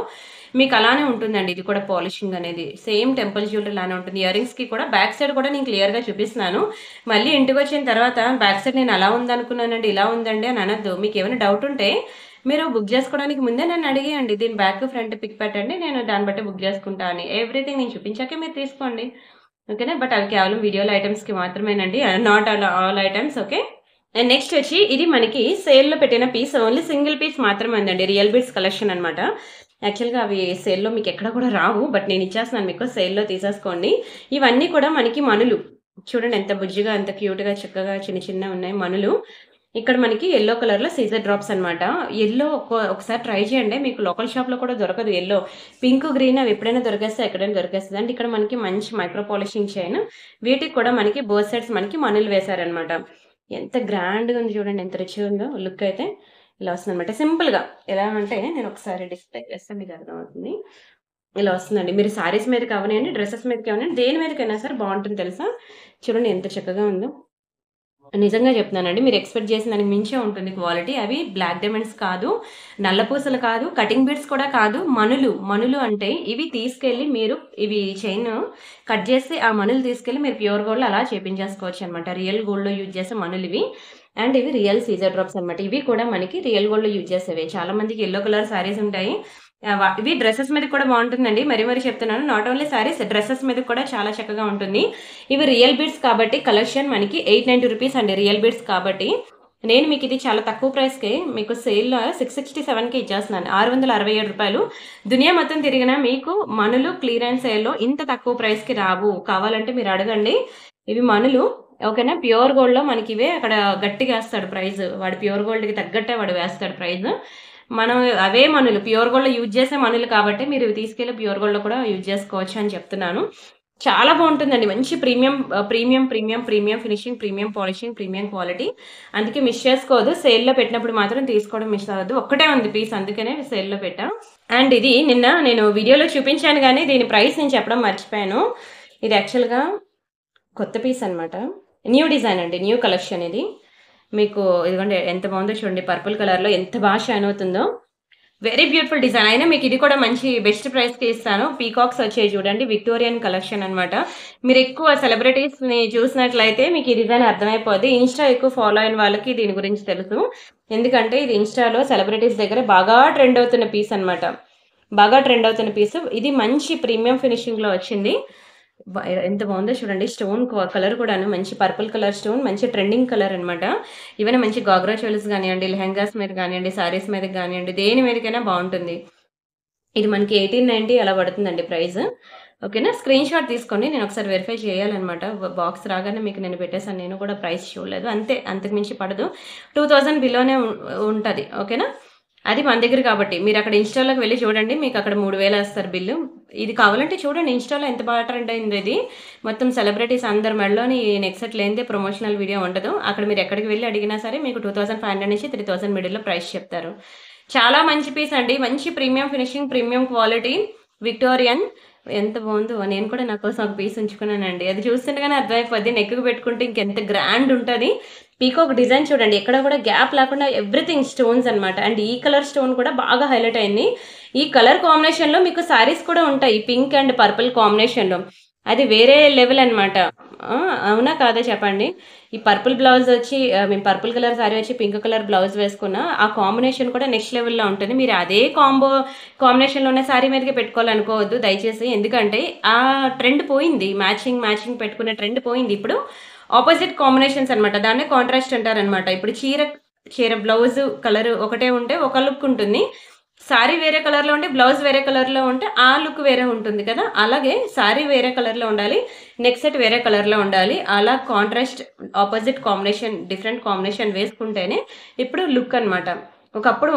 మీకు అలానే ఉంటుందండి. ఇది కూడా పాలిషింగ్ అనేది సేమ్ టెంపుల్ జ్యువెలరీ లానే ఉంటుంది. ఇయర్ రింగ్స్ కి కూడా బ్యాక్ సైడ్ కూడా నేను క్లియర్ గా చూపిస్తున్నాను. మళ్ళీ ఇంటికి వచ్చిన తర్వాత బ్యాక్ సైడ్ నేను అలా ఉందనుకున్నానండి, ఇలా ఉందండి అని అనొద్దు. మీకు ఏమైనా డౌట్ ఉంటే మీరు బుక్ చేసుకోవడానికి ముందే నన్ను అడిగేయండి, దీని బ్యాక్ ఫ్రంట్ పిక్ పెట్టండి, నేను దాన్ని బట్టి బుక్ చేసుకుంటా అని. ఎవ్రీథింగ్ నేను చూపించాకే మీరు తీసుకోండి, ఓకేనా. బట్ అవి కేవలం వీడియోల ఐటమ్స్ కి మాత్రమేనండి, not all items, okay. And next వచ్చి ఇది మనకి సేల్ లో పెట్టిన పీస్, ఓన్లీ సింగిల్ పీస్ మాత్రమే ఉందండి. రియల్ బిట్స్ కలెక్షన్ అనమాట. యాక్చువల్గా అవి సేల్లో మీకు ఎక్కడ కూడా రావు, బట్ నేను ఇచ్చేస్తున్నాను మీకు, సేల్లో తీసేసుకోండి. ఇవన్నీ కూడా మనకి మనులు చూడండి, ఎంత బుజ్జిగా ఎంత క్యూట్గా చక్కగా చిన్న చిన్న ఉన్నాయి మనులు. ఇక్కడ మనకి ఎల్లో కలర్ లో సీజర్ డ్రాప్స్ అనమాట. ఎల్లో ఒకసారి ట్రై చేయండి, మీకు లోకల్ షాప్ లో కూడా దొరకదు ఎల్లో. పింక్ గ్రీన్ అవి ఎప్పుడైనా దొరికేస్తే ఎక్కడైనా దొరికేస్తుంది. అంటే ఇక్కడ మనకి మంచి మైక్రో పాలిషింగ్ చైన్, వీటికి కూడా మనకి బోత్ సైడ్స్ మనకి మనులు వేశారనమాట. ఎంత గ్రాండ్ గా ఉంది చూడండి, ఎంత రిచ్ ఉందో లుక్. అయితే ఇలా వస్తుంది అనమాట సింపుల్ గా. ఎలా అంటే నేను ఒకసారి డిస్ప్లే చేస్తే మీకు అర్థమవుతుంది. ఇలా వస్తుందండి. మీరు సారీస్ మీద కావనండి, డ్రెస్సెస్ మీద కావనండి, దేని మీదకైనా సరే బాగుంటుంది తెలుసా. చూడండి ఎంత చక్కగా ఉందో, నిజంగా చెప్తున్నానండి. మీరు ఎక్స్పెక్ట్ చేసిన దానికి మించే ఉంటుంది క్వాలిటీ. అవి బ్లాక్ డైమండ్స్ కాదు, నల్లపూసలు కాదు, కటింగ్ బీడ్స్ కూడా కాదు, మనులు అంటే ఇవి తీసుకెళ్ళి మీరు ఇవి చైన్ కట్ చేసి ఆ మనులు తీసుకెళ్ళి మీరు ప్యూర్ గోల్డ్ అలా చేపించేసుకోవచ్చు అనమాట. రియల్ గోల్డ్ లో యూజ్ చేసే మనులు ఇవి. అండ్ ఇవి రియల్ సీజర్ డ్రాప్స్ అనమాట. ఇవి కూడా మనకి రియల్ గోల్డ్ లో యూజ్ చేసేవి. చాలా మందికి ఎల్లో కలర్ సారీస్ ఉంటాయి, ఇవి డ్రెస్సెస్ మీద కూడా బాగుంటుందండి. మరి చెప్తున్నాను, నాట్ ఓన్లీ సారీస్, డ్రెస్సెస్ మీద కూడా చాలా చక్కగా ఉంటుంది. ఇవి రియల్ బీడ్స్ కాబట్టి కలెక్షన్ మనకి 890 రూపీస్ అండి. రియల్ బీడ్స్ కాబట్టి నేను మీకు ఇది చాలా తక్కువ ప్రైస్కి మీకు సేల్లో 667కి ఇచ్చేస్తున్నాను. 667 రూపాయలు. దునియా మొత్తం తిరిగినా మీకు మనులు క్లియరెన్స్ సేల్లో ఇంత తక్కువ ప్రైస్కి రావు. కావాలంటే మీరు అడగండి. ఇవి మనులు, ఓకేనా. ప్యూర్ గోల్డ్ లో మనకి ఇవే అక్కడ గట్టిగా వేస్తాడు ప్రైస్, వాడు ప్యూర్ గోల్డ్ కి తగ్గట్టే వాడు వేస్తాడు ప్రైస్. మనం అవే మనులు ప్యూర్ గోల్డ్ లో యూజ్ చేసే మనులు కాబట్టి మీరు ఇవి తీసుకెళ్ళి ప్యూర్ గోల్డ్ లో కూడా యూజ్ చేసుకోవచ్చు అని చెప్తున్నాను. చాలా బాగుంటుందండి, మంచి premium finishing, premium polishing, premium quality. అందుకే మిస్ చేసుకోవద్దు. సేల్లో పెట్టినప్పుడు మాత్రం తీసుకోవడం మిస్ అవ్వద్దు. ఒక్కటే ఉంది పీస్, అందుకనే సేల్లో పెట్టా. అండ్ ఇది నిన్న నేను వీడియోలో చూపించాను కానీ దీని ప్రైస్ నేను చెప్పడం మర్చిపోయాను. ఇది యాక్చువల్గా కొత్త పీస్ అనమాట, న్యూ డిజైన్ అండి, న్యూ కలెక్షన్. ఇది మీకు ఇదిగోండి ఎంత బాగుందో చూడండి, పర్పుల్ కలర్లో ఎంత బాగా షైన్ అవుతుందో. Very beautiful design. అయినా మీకు ఇది కూడా మంచి బెస్ట్ ప్రైస్కి ఇస్తాను. పీకాక్స్ వచ్చాయి చూడండి, విక్టోరియన్ కలెక్షన్ అనమాట. మీరు ఎక్కువ సెలబ్రిటీస్ని చూసినట్లయితే మీకు ఈ డిజైన్ అర్థమైపోద్ది. ఇన్స్టా ఎక్కువ ఫాలో అయిన వాళ్ళకి దీని గురించి తెలుసు, ఎందుకంటే ఇది ఇన్స్టాలో సెలబ్రిటీస్ దగ్గర బాగా ట్రెండ్ అవుతున్న పీస్ అనమాట. బాగా ట్రెండ్ అవుతున్న పీస్ ఇది. మంచి ప్రీమియం ఫినిషింగ్లో వచ్చింది. ఎంత బాగుందో చూడండి. స్టోన్ కలర్ కూడా మంచి పర్పుల్ కలర్ స్టోన్, మంచి ట్రెండింగ్ కలర్ అనమాట. ఇవన్నీ మంచి గాగ్రా జ్యువెల్స్ కానివ్వండి, లెహంగాస్ మీద కానివ్వండి, సారీస్ మీద కానివ్వండి, దేని మీదకైనా బాగుంటుంది. ఇది మనకి 1890 అలా పడుతుందండి ప్రైస్, ఓకేనా. స్క్రీన్ షాట్ తీసుకోండి, నేను ఒకసారి వెరిఫై చేయాలన్నమాట. బాక్స్ రాగానే మీకు నేను పెట్టేసాను, నేను కూడా ప్రైస్ చూడలేదు, అంతే, అంతకు మించి పడదు. 2000 బిలోనే ఉంటుంది, ఓకేనా. అది మన దగ్గర కాబట్టి మీరు అక్కడ ఇన్స్టాలోకి వెళ్ళి చూడండి, మీకు అక్కడ 3000 వేస్తారు బిల్లు. ఇది కావాలంటే చూడండి, ఇన్స్టాలో ఎంత బాగా ట్రెండ్ అయింది. ఇది మొత్తం సెలబ్రిటీస్ అందరి మెడలోని నెక్సెట్ లేనిదే ప్రమోషనల్ వీడియో ఉండదు. అక్కడ మీరు ఎక్కడికి వెళ్ళి అడిగినా సరే మీకు 2500 నుంచి 3000 మిడిల్లో ప్రైస్ చెప్తారు. చాలా మంచి పీస్ అండి, మంచి premium finishing, premium quality. Victorian ఎంత బాగుందో. నేను కూడా నా కోసం ఒక పీస్ ఉంచుకున్నానండి. అది చూస్తుండగానే అర్థమైపోద్ది. నెక్కు పెట్టుకుంటే ఇంకెంత గ్రాండ్ ఉంటుంది. పీకాక్ డిజైన్ చూడండి, ఎక్కడ కూడా గ్యాప్ లేకుండా ఎవ్రీథింగ్ స్టోన్స్ అనమాట. అండ్ ఈ కలర్ స్టోన్ కూడా బాగా హైలైట్ అయింది. ఈ కలర్ కాంబినేషన్లో మీకు శారీస్ కూడా ఉంటాయి పింక్ అండ్ పర్పుల్ కాంబినేషన్లో. అది వేరే లెవెల్ అనమాట. అవునా కాదా చెప్పండి. ఈ పర్పుల్ బ్లౌజ్ వచ్చి మేము పర్పుల్ కలర్ శారీ వచ్చి పింక్ కలర్ బ్లౌజ్ వేసుకున్న ఆ కాంబినేషన్ కూడా నెక్స్ట్ లెవెల్లో ఉంటుంది. మీరు అదే కాంబినేషన్లో ఉన్న శారీ మీదకి పెట్టుకోవాలనుకోవద్దు దయచేసి. ఎందుకంటే ఆ ట్రెండ్ పోయింది. మ్యాచింగ్ పెట్టుకునే ట్రెండ్ పోయింది. ఇప్పుడు ఆపోజిట్ కాంబినేషన్స్ అనమాట. దాన్నే కాంట్రాస్ట్ అంటారనమాట. ఇప్పుడు చీర బ్లౌజ్ కలర్ ఒకటే ఉంటే ఒక లుక్ ఉంటుంది. శారీ వేరే కలర్లో ఉంటే బ్లౌజ్ వేరే కలర్లో ఉంటే ఆ లుక్ వేరే ఉంటుంది కదా. అలాగే శారీ వేరే కలర్లో ఉండాలి, నెక్ సెట్ వేరే కలర్లో ఉండాలి. అలా contrast opposite combination different combination వేసుకుంటేనే ఇప్పుడు లుక్ అనమాట. ఒకప్పుడు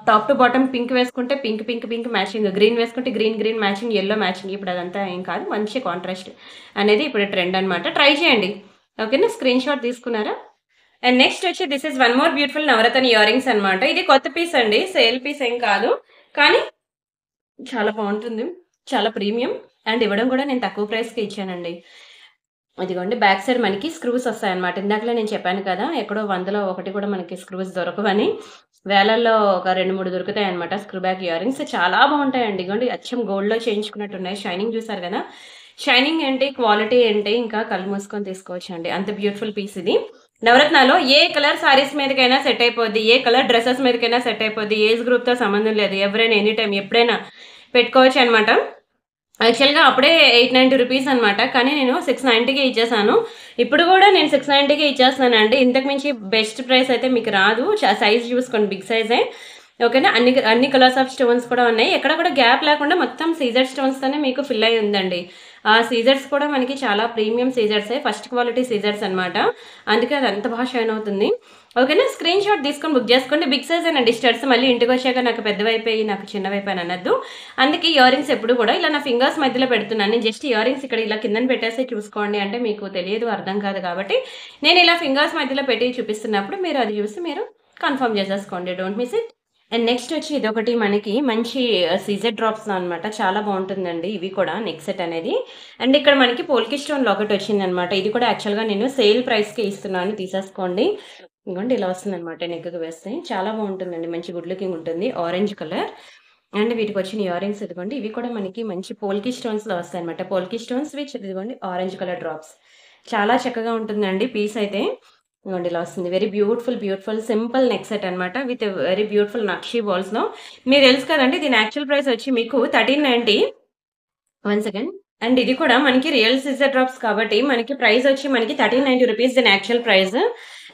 టాప్ టు బాటమ్ పింక్ వేసుకుంటే పింక్ మ్యాచింగ్, గ్రీన్ వేసుకుంటే గ్రీన్ మ్యాచింగ్, ఎల్లో మ్యాచింగ్. ఇప్పుడు అదంతా ఏం కాదు, మంచి కాంట్రాస్ట్ అనేది ఇప్పుడు ట్రెండ్ అనమాట. ట్రై చేయండి ఓకేనా. స్క్రీన్ షాట్ తీసుకున్నారా. అండ్ నెక్స్ట్ వచ్చి this is one more beautiful Navaratna earrings అనమాట. ఇది కొత్త పీస్ అండి, సేల్ పీస్ ఏం కాదు, కానీ చాలా బాగుంటుంది, చాలా ప్రీమియం. అండ్ ఇవ్వడం కూడా నేను తక్కువ ప్రైస్కి ఇచ్చానండి. ఇదిగోండి బ్యాక్ సైడ్ మనకి స్క్రూస్ వస్తాయన్నమాట. ఇందాకలే నేను చెప్పాను కదా, ఎక్కడో 100లో ఒకటి కూడా మనకి స్క్రూస్ దొరకవని. వేలల్లో ఒక 2-3 దొరుకుతాయి అనమాట స్క్రూ బ్యాక్ ఇయర్ రింగ్స్. చాలా బాగుంటాయండి. ఇదిగోండి అచ్చం గోల్డ్లో చేయించుకున్నట్టు ఉన్నాయి. షైనింగ్ చూసారు కదా, షైనింగ్ ఏంటి, క్వాలిటీ ఏంటి, ఇంకా కళ్ళు మూసుకొని తీసుకోవచ్చు అండి. అంత బ్యూటిఫుల్ పీస్ ఇది. నవరత్నాలో ఏ కలర్ సారీస్ మీదకైనా సెట్ అయిపోద్ది, ఏ కలర్ డ్రెస్సెస్ మీదకైనా సెట్ అయిపోద్ది. ఏజ్ గ్రూప్తో సంబంధం లేదు, ఎవరైనా ఎనీ టైం ఎప్పుడైనా పెట్టుకోవచ్చు అనమాట. యాక్చువల్గా అప్పుడే 890 రూపీస్ అనమాట, కానీ నేను 690కి ఇచ్చేసాను. ఇప్పుడు కూడా నేను 690కి ఇచ్చేస్తానండి. ఇంతకు మించి బెస్ట్ ప్రైస్ అయితే మీకు రాదు. సైజ్ చూసుకోండి, బిగ్ సైజే ఓకేనా. అన్ని కలర్స్ ఆఫ్ స్టోన్స్ కూడా ఉన్నాయి. ఎక్కడ కూడా గ్యాప్ లేకుండా మొత్తం సీజర్ స్టోన్స్తోనే మీకు ఫిల్ అయి ఉందండి. ఆ సీజర్స్ కూడా మనకి చాలా ప్రీమియం సీజర్సే, ఫస్ట్ క్వాలిటీ సీజర్స్ అనమాట. అందుకే అది అంత బాగా షైన్ అవుతుంది ఓకేనా. స్క్రీన్ షాట్ తీసుకొని బుక్ చేసుకోండి. బిగ్ సైజ్ అండి స్టడ్స్. మళ్ళీ ఇంటికి వచ్చాక నాకు పెద్దవైపోయి నాకు చిన్నవైపోయి అనద్దు. అందుకే ఇయర్ రింగ్స్ ఎప్పుడు కూడా ఇలా నా ఫింగర్స్ మధ్యలో పెడుతున్నాను. నేను జస్ట్ ఇయర్ రింగ్స్ ఇక్కడ ఇలా కిందని పెట్టేసి చూసుకోండి అంటే మీకు తెలియదు, అర్థం కాదు. కాబట్టి నేను ఇలా ఫింగర్స్ మధ్యలో పెట్టి చూపిస్తున్నప్పుడు మీరు అది చూసి మీరు కన్ఫర్మ్ చేసేసుకోండి. Don't miss it. And next వచ్చి ఇదొకటి మనకి మంచి సీజర్ డ్రాప్స్ అనమాట. చాలా బాగుంటుందండి ఇవి కూడా, నెక్ సెట్ అనేది. అండ్ ఇక్కడ మనకి పోల్కి స్టోన్ లాకెట్ వచ్చిందనమాట. ఇది కూడా యాక్చువల్గా నేను సేల్ ప్రైస్కి ఇస్తున్నాను, తీసేసుకోండి. ఇంకోండి ఇలా వస్తుంది అనమాట, నెక్కి వేస్తే చాలా బాగుంటుందండి, మంచి గుడ్ లుకింగ్ ఉంటుంది, ఆరెంజ్ కలర్. అండ్ వీటికి వచ్చిన ఇయర్ రింగ్స్ ఇదిగోండి, ఇవి కూడా మనకి మంచి పోల్కి స్టోన్స్లో వస్తాయి అనమాట. పోల్కి స్టోన్స్ విచ్ ఇదిగోండి ఆరెంజ్ కలర్ డ్రాప్స్. చాలా చక్కగా ఉంటుందండి పీస్ అయితే. ఇదిగోండి ఇలా వస్తుంది. Very beautiful simple neck set అనమాట, విత్ వెరీ బ్యూటిఫుల్ నక్షీ బాల్స్లో. మీరు తెలుసు కదండి, దీని యాక్చువల్ ప్రైస్ వచ్చి మీకు 1390. 1 సెకండ్. అండ్ ఇది కూడా మనకి రియల్ సిజర్ డ్రాప్స్ కాబట్టి మనకి ప్రైస్ వచ్చి మనకి 1390 రూపీస్ దీని యాక్చువల్ ప్రైస్.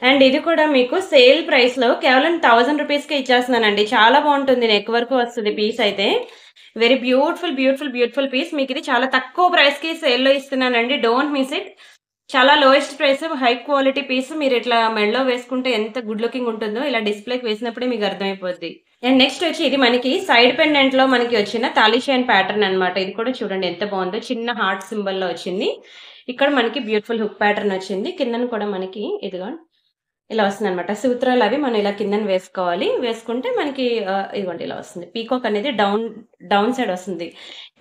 అండ్ ఇది కూడా మీకు సేల్ ప్రైస్లో కేవలం 1000 రూపీస్కే ఇచ్చేస్తున్నానండి. చాలా బాగుంటుంది, నెక్ వరకు వస్తుంది పీస్ అయితే. Very beautiful piece. మీకు ఇది చాలా తక్కువ ప్రైస్కి సేల్లో ఇస్తున్నానండి. Don't miss it. చాలా lowest price, high quality piece. మీరు ఇట్లా మెడలో వేసుకుంటే ఎంత గుడ్ లుకింగ్ ఉంటుందో ఇలా డిస్ప్లేకి వేసినప్పుడే మీకు అర్థమైపోద్ది. అండ్ నెక్స్ట్ వచ్చి ఇది మనకి సైడ్ పెండెంట్లో మనకి వచ్చిన తాలిషైన్ ప్యాటర్న్ అనమాట. ఇది కూడా చూడండి ఎంత బాగుందో, చిన్న హార్ట్ సింబల్లో వచ్చింది. ఇక్కడ మనకి బ్యూటిఫుల్ హుక్ ప్యాటర్న్ వచ్చింది. కిందన కూడా మనకి ఇదిగో ఇలా వస్తుంది అనమాట. సూత్రాలు అవి మనం ఇలా కిందన వేసుకోవాలి. వేసుకుంటే మనకి ఇదిగోండి ఇలా వస్తుంది. పీకాక్ అనేది డౌన్ సైడ్ వస్తుంది.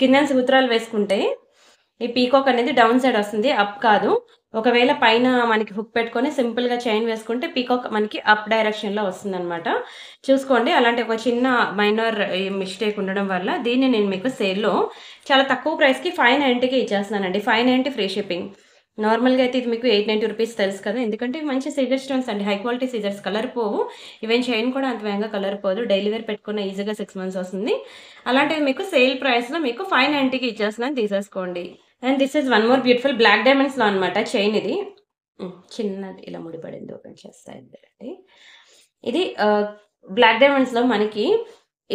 కిందన సూత్రాలు వేసుకుంటే ఈ పీకాక్ అనేది డౌన్ సైడ్ వస్తుంది, అప్ కాదు. ఒకవేళ పైన మనకి హుక్ పెట్టుకొని సింపుల్గా చైన్ వేసుకుంటే పీకాక్ మనకి అప్ డైరెక్షన్లో వస్తుంది అనమాట. చూసుకోండి. అలాంటి ఒక చిన్న మైనర్ మిస్టేక్ ఉండడం వల్ల దీన్ని నేను మీకు సేల్లో చాలా తక్కువ ప్రైస్కి 590కి ఇచ్చేస్తున్నానండి. 590 ఫ్రీ షిప్పింగ్. నార్మల్గా అయితే ఇది మీకు 890 రూపీస్ తెలుసు కదా, ఎందుకంటే మంచి సీజర్ స్టోన్స్ అండి, హై క్వాలిటీ సీజర్స్, కలర్ పోవు. ఈవెన్ చైన్ కూడా అంత వేగంగా కలర్ పోదు. డైలీ వేర్ పెట్టుకున్న ఈజీగా 6 months వస్తుంది. అలాంటిది మీకు సేల్ ప్రైస్లో మీకు 590కి ఇచ్చేస్తున్నాను, తీసేసుకోండి. And this is one more beautiful black డైమండ్స్లో అనమాట చైన్. ఇది చిన్నది ఇలా ముడిపడింది, ఓపెన్ చేస్తాయి. ఇది బ్లాక్ డైమండ్స్లో మనకి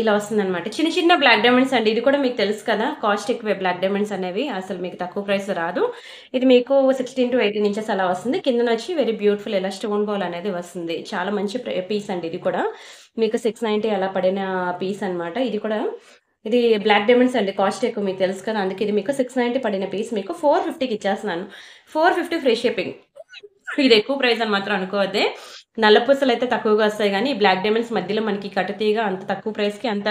ఇలా వస్తుంది అనమాట. చిన్న బ్లాక్ డైమండ్స్ అండి. ఇది కూడా మీకు తెలుసు కదా, కాస్ట్ ఎక్కువే బ్లాక్ డైమండ్స్ అనేవి, అసలు మీకు తక్కువ ప్రైస్ రాదు. ఇది మీకు 16 to 18 inches అలా వస్తుంది. కిందన వచ్చి వెరీ బ్యూటిఫుల్ ఇలా స్టోన్ బాల్ అనేది వస్తుంది. చాలా మంచి పీస్ అండి. ఇది కూడా మీకు 690 అలా పడిన పీస్ అనమాట. ఇది బ్లాక్ డైమండ్స్ అండి, కాస్ట్ ఎక్కువ మీకు తెలుసు కదా, అందుకే ఇది మీకు 690 పడిన పీస్ మీకు 450కి ఇచ్చేస్తున్నాను. 450 ఫ్రీ షిప్పింగ్. ఇది ఎక్కువ ప్రైస్ అని మాత్రం అనుకోవద్దే. నల్ల పూసలు అయితే తక్కువగా వస్తాయి, కానీ ఈ బ్లాక్ డైమండ్స్ మధ్యలో మనకి కట్టుతీగా అంత తక్కువ ప్రైస్కి అంత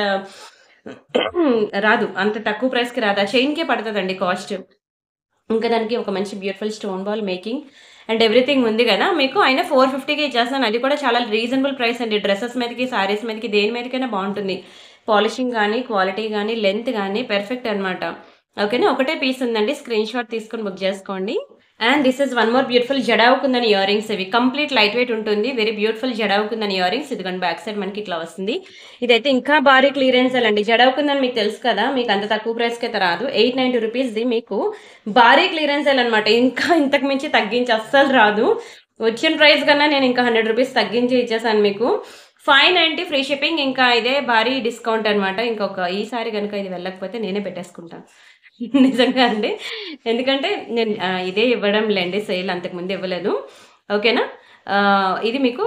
రాదు. అంత తక్కువ ప్రైస్‌కి రాదు. ఆ చైన్‌కే పడతదండి కాస్ట్. ఇంకా దానికి ఒక మంచి beautiful stone ball making and everything ఉంది గదా! మీకు అయినా 450కే ఇచ్చేస్తాను. అది కూడా చాలా రీజనబుల్ ప్రైస్ అండి. డ్రెసెస్ మీదకి, సారీస్ మీదకి దేని మీదకైనా బావుంటుంది. పాలిషింగ్ గానీ, క్వాలిటీ గానీ, లెంత్ గానీ పెర్ఫెక్ట్ అనమాట. ఓకేనా. ఒకటే పీస్ ఉందండి. స్క్రీన్ షాట్ తీసుకొని బుక్ జేసుకోండి. And this is one more beautiful jadau kundan earrings ఇవి. కంప్లీట్ లైట్ వెయిట్ ఉంటుంది. Very beautiful jadau kundan earrings. ఇదిగోండి బ్యాక్ సైడ్ మనకి ఇట్లా వస్తుంది. ఇదైతే ఇంకా భారీ క్లియరెన్స్ అండి. జడావు కుందన్ మీకు తెలుసు కదా! మీకు అంత తక్కువ ప్రైస్‌కి అయితే రాదు. 890 రూపీస్‌ది మీకు భారీ క్లియరెన్స్ సేల్ అనమాట. ఇంకా ఇంతకు మించి తగ్గించి అస్సలు రాదు. వచ్చిన ప్రైస్ కన్నా నేను ఇంకా 100 రూపీస్ తగ్గించి ఇచ్చేసాను మీకు. 590 ఫ్రీ షిప్పింగ్. ఇంకా ఇదే భారీ డిస్కౌంట్ అనమాట. ఇంకొక ఈసారి గనుక ఇది వెళ్ళకపోతే నేనే పెట్టేసుకుంటాను. నిజంగా అండి. ఎందుకంటే నేను ఇదే ఇవ్వడం లెండి సేల్ అంతకుముందు ఇవ్వలేదు. ఓకేనా? ఇది మీకు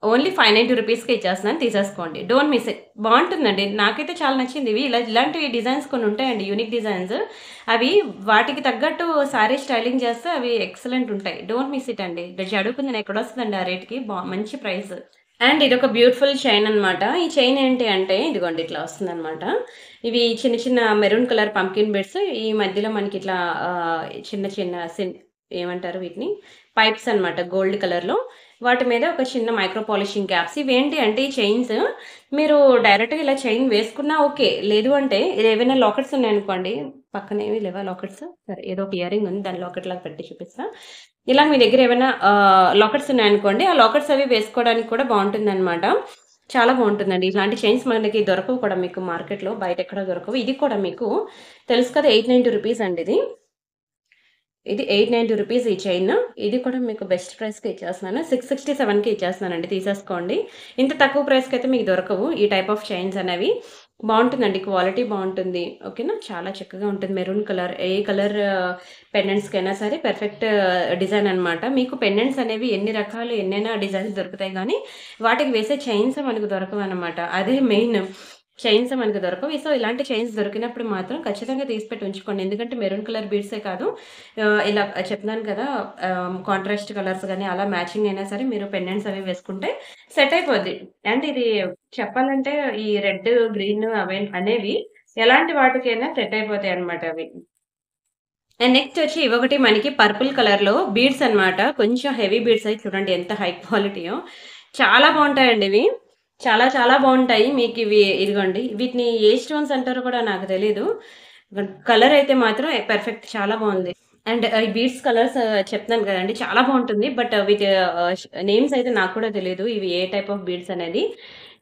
ఓన్లీ 590 రూపీస్‌కే ఇచ్చేస్తున్నాను. తీసేసుకోండి. Don't miss it. బావుంటుందండి. నాకైతే చాలా నచ్చింది ఇవి. ఇలాంటి డిజైన్స్ కొన్ని ఉంటాయండి. Unique designs. అవి వాటికి తగ్గట్టు సారీ స్టైలింగ్ చేస్తే అవి ఎక్సలెంట్ ఉంటాయి. డోంట్ మిస్ ఇట్ అండి. అడుగుతుంది ఎక్కడొస్తదండి ఆ రేట్‌కి మంచి ప్రైస్. అండ్ ఇదొక బ్యూటిఫుల్ చైన్ అనమాట. ఈ చైన్ ఏంటి అంటే ఇదిగోండి ఇట్లా వస్తుందనమాట. ఇవి చిన్న చిన్న మెరూన్ కలర్ పంకిన్ బెడ్స్. ఈ మధ్యలో మనకి ఇట్లా చిన్న చిన్న ఏమంటారు వీటిని? పైప్స్ అనమాట గోల్డ్ కలర్‌లో. వాటి మీద ఒక చిన్న మైక్రో పాలిషింగ్ క్యాప్స్. ఇవేంటి అంటే ఈ చైన్స్ మీరు డైరెక్ట్‌గా ఇలా చైన్ వేసుకున్నా ఓకే. లేదు అంటే ఏవైనా లాకెట్స్ ఉన్నాయనుకోండి. పక్కన ఏమి లేవా లాకెట్స్? సరే ఏదో ఒక ఇయరింగ్ ఉంది. దాన్ని లాకెట్ లాగా పెట్టి చూపిస్తా. ఇలా మీ దగ్గర ఏమైనా లాకెట్స్ ఉన్నాయనుకోండి. ఆ లాకెట్స్ అవి వేసుకోవడానికి కూడా బావుంటుందనమాట. చాలా బావుంటుందండి. ఇట్లాంటి చైన్స్ మనకి దొరకవు కూడా మీకు మార్కెట్‌లో. బయట ఎక్కడ దొరకవు. ఇది కూడా మీకు తెలుసు కదా! 890 రూపీస్ అండి ఇది. ఇది 890 రూపీస్ ఈ చైన్. ఇది కూడా మీకు బెస్ట్ ప్రైస్‌కి ఇచ్చేస్తున్నాను. 667కి ఇచ్చేస్తున్నానండి. తీసేసుకోండి. ఇంత తక్కువ ప్రైస్‌కైతే మీకు దొరకవు ఈ టైప్ ఆఫ్ చైన్స్ అనేవి. బావుంటుందండి. క్వాలిటీ బావుంటుంది. ఓకేనా. చాలా చక్కగా ఉంటుంది. మెరూన్ కలర్ ఏ కలర్ పెండెంట్స్‌కైనా సరే పెర్ఫెక్ట్ డిజైన్ అనమాట. మీకు పెండెంట్స్ అనేవి ఎన్ని రకాలు ఎన్నైనా డిజైన్స్ దొరుకుతాయి గానీ, వాటికి వేసే చైన్స్ మనకు దొరకవనమాట. అదే మెయిన్. చైన్స్ మనకు దొరకవు. సో, ఇలాంటి చైన్స్ దొరికినప్పుడు మాత్రం ఖచ్చితంగా తీసిపెట్టి ఉంచుకోండి. ఎందుకంటే మెరూన్ కలర్ బీడ్సే కాదు ఇలా చెప్తున్నాను కదా! కాంట్రాస్ట్ కలర్స్ గాని అలా మ్యాచింగ్ అయినా సరే మీరు పెండెంట్స్ అవి వేసుకుంటే సెట్ అయిపోద్ది. అండ్ ఇది చెప్పాలంటే ఈ రెడ్, గ్రీన్ అనేవి ఎలాంటి వాటికైనా సెట్ అయిపోతాయన్నమాట అవి. అండ్ నెక్స్ట్ వచ్చి ఇవొకటి మనకి పర్పుల్ కలర్‌లో బీడ్స్ అన్నమాట. కొంచెం హెవీ బీడ్స్ అయి చూడండి ఎంత హై క్వాలిటీయో. చాలా బావుంటాయండి ఇవి. చాలా చాలా బావుంటాయి. మీకివి ఇదిగోండి. వీటిని ఏ స్టోన్స్ అంటారో కూడా నాకు తెలీదు. కలర్ అయితే మాత్రం పెర్ఫెక్ట్ చాలా బావుంది. అండ్ ఈ బీడ్స్ కలర్స్ చెప్తున్నాను కదండీ! చాలా బావుంటుంది. బట్ వీటి నేమ్స్ అయితే నాకు కూడా తెలీదు. ఇవి ఏ టైప్ ఆఫ్ బీడ్స్ అనేది.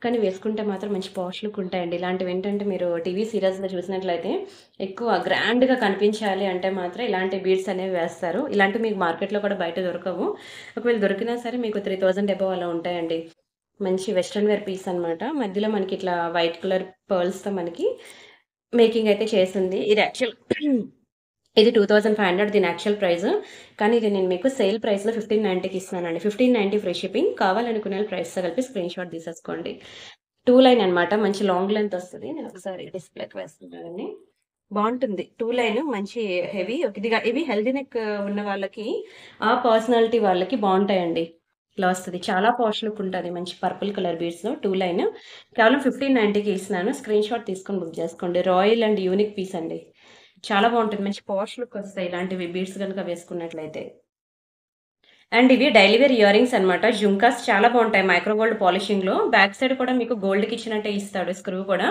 కానీ వేసుకుంటే మాత్రం మంచి పాష్ లుక్ ఉంటాయండి. ఇలాంటివేంటంటే మీరు టీవీ సీరియల్స్‌లో చూసినట్లయితే ఎక్కువ గ్రాండ్‌గా కనిపించాలి అంటే మాత్రం ఇలాంటి బీడ్స్ అనేవి వేస్తారు. ఇలాంటివి మీకు మార్కెట్‌లో కూడా బయట దొరకవు. ఒకవేళ దొరికినా సరే మీకు 3000 అబోవ్ అలా ఉంటాయండి. మంచి వెస్టర్న్ వేర్ పీస్ అనమాట. మధ్యలో మనకి ఇట్లా వైట్ కలర్ పర్ల్స్‌తో మనకి మేకింగ్ అయితే చేసుంది. ఇది యాక్చువల్ ఇది 2500 దీని యాక్చువల్ ప్రైస్. కానీ ఇది నేను మీకు సేల్ ప్రైస్‌లో 1590కి ఇస్తున్నానండి. 1590 ఫ్రీ షిప్పింగ్. కావాలనుకునే వాళ్ళు ప్రైస్‌తో కలిపి స్క్రీన్ షాట్ తీసేసుకోండి. 2 లైన్ అనమాట. మంచి లాంగ్ లెంత్ వస్తది. నేను ఒకసారి డిస్‌ప్లేకి వేస్తున్నానండి. బావుంటుంది. 2 లైన్ మంచి హెవీ ఇవి హెల్తీ నెక్ ఉన్న వాళ్ళకి, ఆ పర్సనాలిటీ వాళ్ళకి బావుంటాయండి. ఇలా వస్తది. చాలా పాష్ లుక్ ఉంటది. మంచి పర్పుల్ కలర్ బీడ్స్‌లో 2 లైన్. కేవలం 1590కి ఇస్తున్నాను. స్క్రీన్ షాట్ తీసుకొని బుక్ చేసుకోండి. రాయల్ అండ్ యూనిక్ పీస్ అండి. చాలా బావుంటుంది. మంచి పాష్ లుక్ వస్తాయి ఇలాంటివి బీడ్స్ గనుక వేసుకున్నట్లయితే. అండ్ ఇవి డైలీ వేర్ ఇయర్ రింగ్స్ అనమాట. జుంకాస్ చాలా బావుంటాయి. మైక్రో గోల్డ్ పాలిషింగ్‌లో. బ్యాక్ సైడ్ కూడా మీకు గోల్డ్‌కి ఇచ్చినట్టే ఇస్తాడు స్క్రూ కూడా.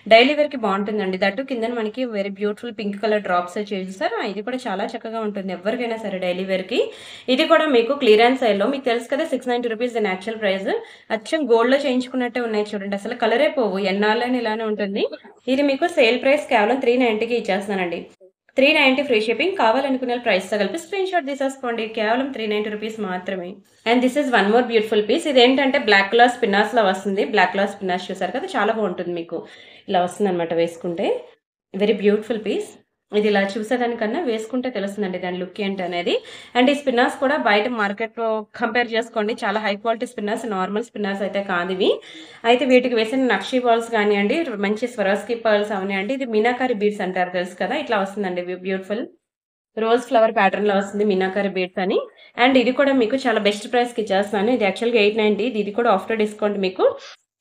డైలీ వేర్‌కి బావుంటుందండి. దట్టు కిందన మనకి very beautiful pink colour drops చూసారా? ఇది కూడా చాలా చక్కగా ఉంటుంది. ఎవరికైనా సరే డైలీ వేర్‌కి. ఇది కూడా మీకు క్లియరెన్స్ సేల్‌లో మీకు తెలుసు కదా! 690 రూపీస్ దీని యాక్చువల్ ప్రైస్. అచ్చం గోల్డ్‌లో చేయించుకున్నట్టే ఉన్నాయి చూడండి. అసలు కలరే పోవు. ఎన్నాళ్ళైనా ఇలానే ఉంటుంది. ఇది మీకు సేల్ ప్రైస్ కేవలం 390కి ఇచ్చేస్తున్నానండి. 390 ఫ్రీ షిప్పింగ్. కావాలనుకునే ప్రైస్‌తో కలిపి స్క్రీన్ షాట్ తీసేసుకోండి. కేవలం 390 రూపీస్ మాత్రమే. And this is one more beautiful piece. ఇదేంటంటే బ్లాక్ కలర్ స్పిన్నాస్‌లో వస్తుంది. బ్లాక్ కలర్ స్పిన్నాస్ చూసారు కదా! చాలా బావుంటుంది మీకు. ఇలా వస్తుందన్నమాట వేసుకుంటే. Very beautiful piece. ఇది ఇలా చూసేదానికన్నా వేసుకుంటే తెలుస్తుందండి దాని లుక్ ఏంటనేది. అండ్ ఈ స్పిన్నాస్ కూడా బయట మార్కెట్‌లో కంపేర్ చేసుకోండి. చాలా హై క్వాలిటీ స్పిన్నాస్. నార్మల్ స్పిన్నాస్ అయితే కాదివి. అయితే వీటికి వేసిన నక్షి బాల్స్ గానియండి, మంచి స్వరోస్కి పర్ల్స్ అవనియండి. ఇది మీనాకారి బీడ్స్ అంటారు తెలుసు కదా! ఇట్లా వస్తుందండి బ్యూటిఫుల్. రోజ్ ఫ్లవర్ ప్యాటర్న్‌లో వస్తుంది మీనాకారి బీడ్స్ అని. అండ్ ఇది కూడా మీకు చాలా బెస్ట్ ప్రైస్‌కి ఇచ్చేస్తున్నాను. ఇది యాక్చువల్‌గా 890. ఇది కూడా ఆఫ్టర్ డిస్కౌంట్ మీకు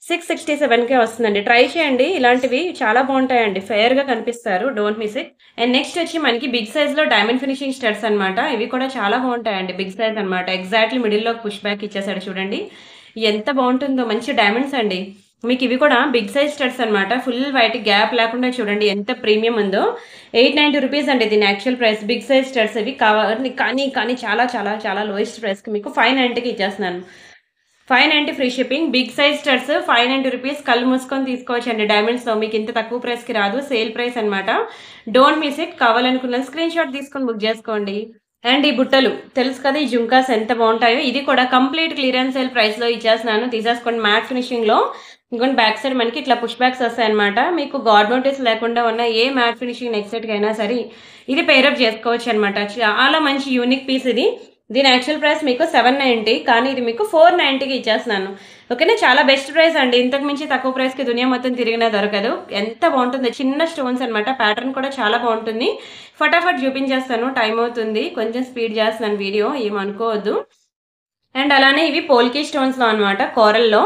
667కే వస్తుందండి. ట్రై చేయండి. ఇలాంటివి చాలా బాగుంటాయండి. ఫెయిర్‌గా కనిపిస్తారు. Don't miss it. And next వచ్చి మనకి బిగ్ సైజ్‌లో డైమండ్ ఫినిషింగ్ స్టడ్స్ అనమాట. ఇవి కూడా చాలా బాగుంటాయండి. బిగ్ సైజ్ అనమాట. ఎగ్జాక్ట్‌లీ మిడిల్‌లో పుష్ బ్యాక్ ఇచ్చేసాడు చూడండి. ఎంత బాగుంటుందో మంచి డైమండ్స్ అండి. మీకు ఇవి కూడా బిగ్ సైజ్ స్టడ్స్ అనమాట. ఫుల్ వైట్ గ్యాప్ లేకుండా చూడండి ఎంత ప్రీమియం ఉందో. 890 రూపీస్ అండి దీని actual price. Big size studs ఇవి కావాలి కానీ చాలా చాలా చాలా లోయెస్ట్ ప్రైస్‌కి మీకు 590కి ఇచ్చేస్తున్నాను. 590 free shipping. Big size studs 590 rupees. కళ్ళు మూసుకొని తీసుకోవచ్చండి. డైమండ్స్‌లో మీకు ఇంత తక్కువ ప్రైస్‌కి రాదు. సేల్ ప్రైస్ అనమాట. Don't miss it. కావాలనుకున్న స్క్రీన్ షాట్ తీసుకొని బుక్ చేసుకోండి. అండ్ ఈ బుట్టలు తెలుసు కదా, ఈ జుంకాస్ ఎంత బాగుంటాయో. ఇది కూడా కంప్లీట్ క్లియరెన్స్ సేల్ ప్రైస్‌లో ఇచ్చేస్తున్నాను. తీసేసుకోండి. మ్యాట్ ఫినిషింగ్‌లో ఇంకొని బ్యాక్ సైడ్ మనకి ఇట్లా పుష్ బ్యాక్స్ వస్తాయన్నమాట. మీకు గాడ్ నోటీస్ లేకుండా ఉన్న ఏ మ్యాట్ ఫినిషింగ్ నెక్ సెట్‌కి అయినా సరే ఇది పేరప్ చేసుకోవచ్చు అనమాట. చాలా మంచి యూనిక్ పీస్ ఇది. దీని యాక్చువల్ ప్రైస్ మీకు 790, కానీ ఇది మీకు 490కి ఇచ్చేస్తున్నాను. ఓకేనా, చాలా బెస్ట్ ప్రైస్ అండి. ఇంతకు మించి తక్కువ ప్రైస్కి దునియా మొత్తం తిరిగినా దొరకదు. ఎంత బాగుంటుంది, చిన్న స్టోన్స్ అనమాట. ప్యాటర్న్ కూడా చాలా బాగుంటుంది. ఫటాఫట్ చూపించేస్తాను, టైం అవుతుంది, కొంచెం స్పీడ్ చేస్తున్నాను వీడియో, ఏమనుకోవద్దు. అండ్ అలానే ఇవి పోల్కీ స్టోన్స్లో అనమాట. కోరల్లో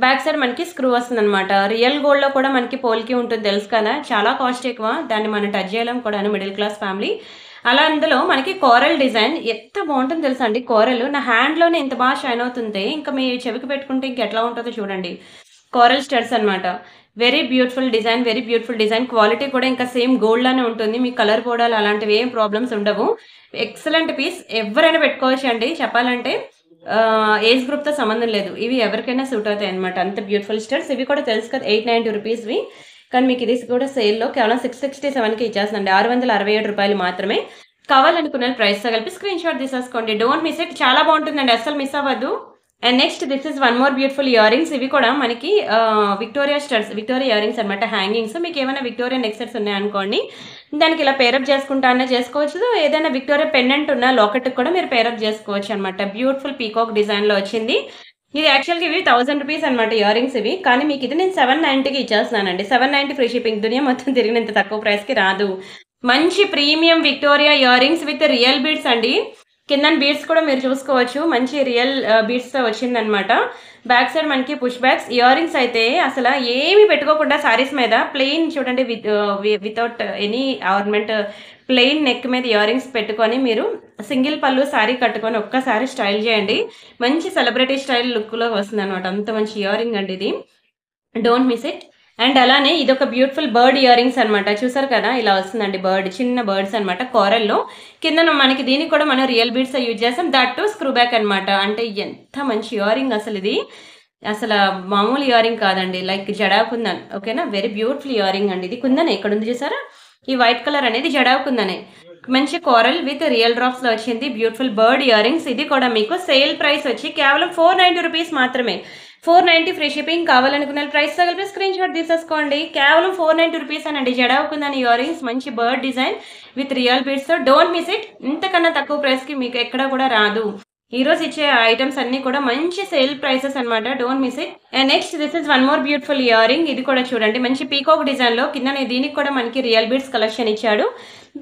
బ్యాక్ సైడ్ మనకి స్క్రూ వస్తుంది అనమాట. రియల్ గోల్డ్లో కూడా మనకి పోల్కీ ఉంటుంది తెలుసు కదా, చాలా కాస్ట్ ఎక్కువ. దాన్ని మనం టచ్ చేయలేం కూడా, మిడిల్ క్లాస్ ఫ్యామిలీ. అలా అందులో మనకి కోరల్ డిజైన్ ఎంత బాగుంటుందో తెలుసా అండి. కోరల్ నా హ్యాండ్లోనే ఇంత బాగా షైన్ అవుతుంది, ఇంకా మీ చెవికి పెట్టుకుంటే ఇంకెట్లా ఉంటుందో చూడండి. కోరల్ స్టడ్స్ అనమాట. Very beautiful design, very beautiful design. Quality కూడా ఇంకా సేమ్ గోల్డ్ లానే ఉంటుంది. మీకు కలర్ పోవడాలు అలాంటివి ఏం ప్రాబ్లమ్స్ ఉండవు. Excellent piece. ఎవరైనా పెట్టుకోవచ్చు అండి. చెప్పాలంటే ఏజ్ గ్రూప్తో సంబంధం లేదు. ఇవి ఎవరికైనా సూట్ అవుతాయి అనమాట. అంత బ్యూటిఫుల్ స్టడ్స్. ఇవి కూడా తెలుసు కదా 890 రూపీస్వి. కానీ మీకు ఇది కూడా సేల్లో కేవలం 667కి ఇచ్చేస్తుందండి. 667 రూపాయలు మాత్రమే. కావాలనుకున్న ప్రైస్తో కలిపి స్క్రీన్ షాట్ తీసేసుకోండి. Don't miss it. చాలా బాగుంటుందండి, అస్సలు మిస్ అవ్వద్దు. And next this is one more beautiful earrings. ఇవి కూడా మనకి Victoria studs, Victoria ear rings అనమాట. హ్యాంగింగ్స్. మీకు ఏమైనా విక్టోరియా నెక్ సెట్స్ ఉన్నాయనుకోండి, దానికి ఇలా పేరప్ చేసుకుంటా అన్న చేసుకోవచ్చు. ఏదైనా విక్టోరియా పెండెంట్ ఉన్న లాకెట్కి కూడా మీరు పేరప్ చేసుకోవచ్చు అనమాట. బ్యూటిఫుల్ పీకాక్ డిజైన్లో వచ్చింది. ఇది యాక్చువల్గా ఇవి 1000 రూపీస్ అనమాట ఇయర్ రింగ్స్ ఇవి. కానీ మీకు ఇది నేను 790కి ఇచ్చేస్తున్నానండి. 790 ఫ్రీ షిప్పింగ్. దునియా మొత్తం తిరిగినంత తక్కువ ప్రైస్కి రాదు. మంచి premium Victoria ear rings with real beads అండి. కింద బీడ్స్ కూడా మీరు చూసుకోవచ్చు. మంచి రియల్ బీడ్స్తో వచ్చిందనమాట. బ్యాక్ సైడ్ మనకి పుష్ బ్యాక్స్. ఇయర్ రింగ్స్ అయితే అసలు ఏమి పెట్టుకోకుండా శారీస్ మీద ప్లెయిన్ చూడండి, without any ornament plain neck మీద ఇయర్ రింగ్స్ పెట్టుకొని మీరు సింగిల్ పళ్ళు శారీ కట్టుకొని ఒక్కసారి స్టైల్ చేయండి. మంచి సెలబ్రిటీ స్టైల్ లుక్లో వస్తుంది అనమాట. అంత మంచి ఇయర్ రింగ్ అండి ఇది. Don't miss it. అండ్ అలానే ఇది ఒక బ్యూటిఫుల్ బర్డ్ ఇయర్ రింగ్స్ అనమాట. చూసారు కదా, ఇలా వస్తుందండి. బర్డ్, చిన్న బర్డ్స్ అనమాట. కోరల్లో కింద మనకి దీనికి కూడా మనం రియల్ బీడ్స్ యూజ్ చేస్తాం. దట్ టు స్క్రూ బ్యాక్ అనమాట. అంటే ఎంత మంచి ఇయర్ రింగ్ అసలు ఇది. అసలు మామూలు ఇయర్ రింగ్ కాదండి, లైక్ జడా కుందన్. ఓకేనా, వెరీ బ్యూటిఫుల్ ఇయర్ రింగ్ అండి. ఇది కుందనే ఇక్కడ ఉంది చూసారా, ఈ వైట్ కలర్ అనేది జడా కుందనే. మంచి కోరల్ విత్ రియల్ డ్రాప్స్ లో వచ్చింది. Beautiful bird ear rings. ఇది కూడా మీకు సేల్ ప్రైస్ వచ్చి కేవలం 490 రూపీస్ మాత్రమే. 490 ఫ్రీ షిప్పింగ్. కావాలనుకున్న ప్రైస్ తగిలిపి స్క్రీన్ షాట్ తీసేసుకోండి. కేవలం 490 రూపీస్ అనండి. జడావుకుందని ఇయర్ రింగ్స్, మంచి bird design with real beads. Don't miss it. ఇంతకన్నా తక్కువ ప్రైస్కి మీకు ఎక్కడ కూడా రాదు. ఈ రోజు ఇచ్చే ఐటమ్స్ అన్ని కూడా మంచి సేల్ ప్రైసెస్ అనమాట. Don't miss it. And next this is one more beautiful ear ring. ఇది కూడా చూడండి, మంచి పీకాక్ డిజైన్ లో కింద దీనికి కూడా మనకి రియల్ బీడ్స్ కలెక్షన్ ఇచ్చాడు.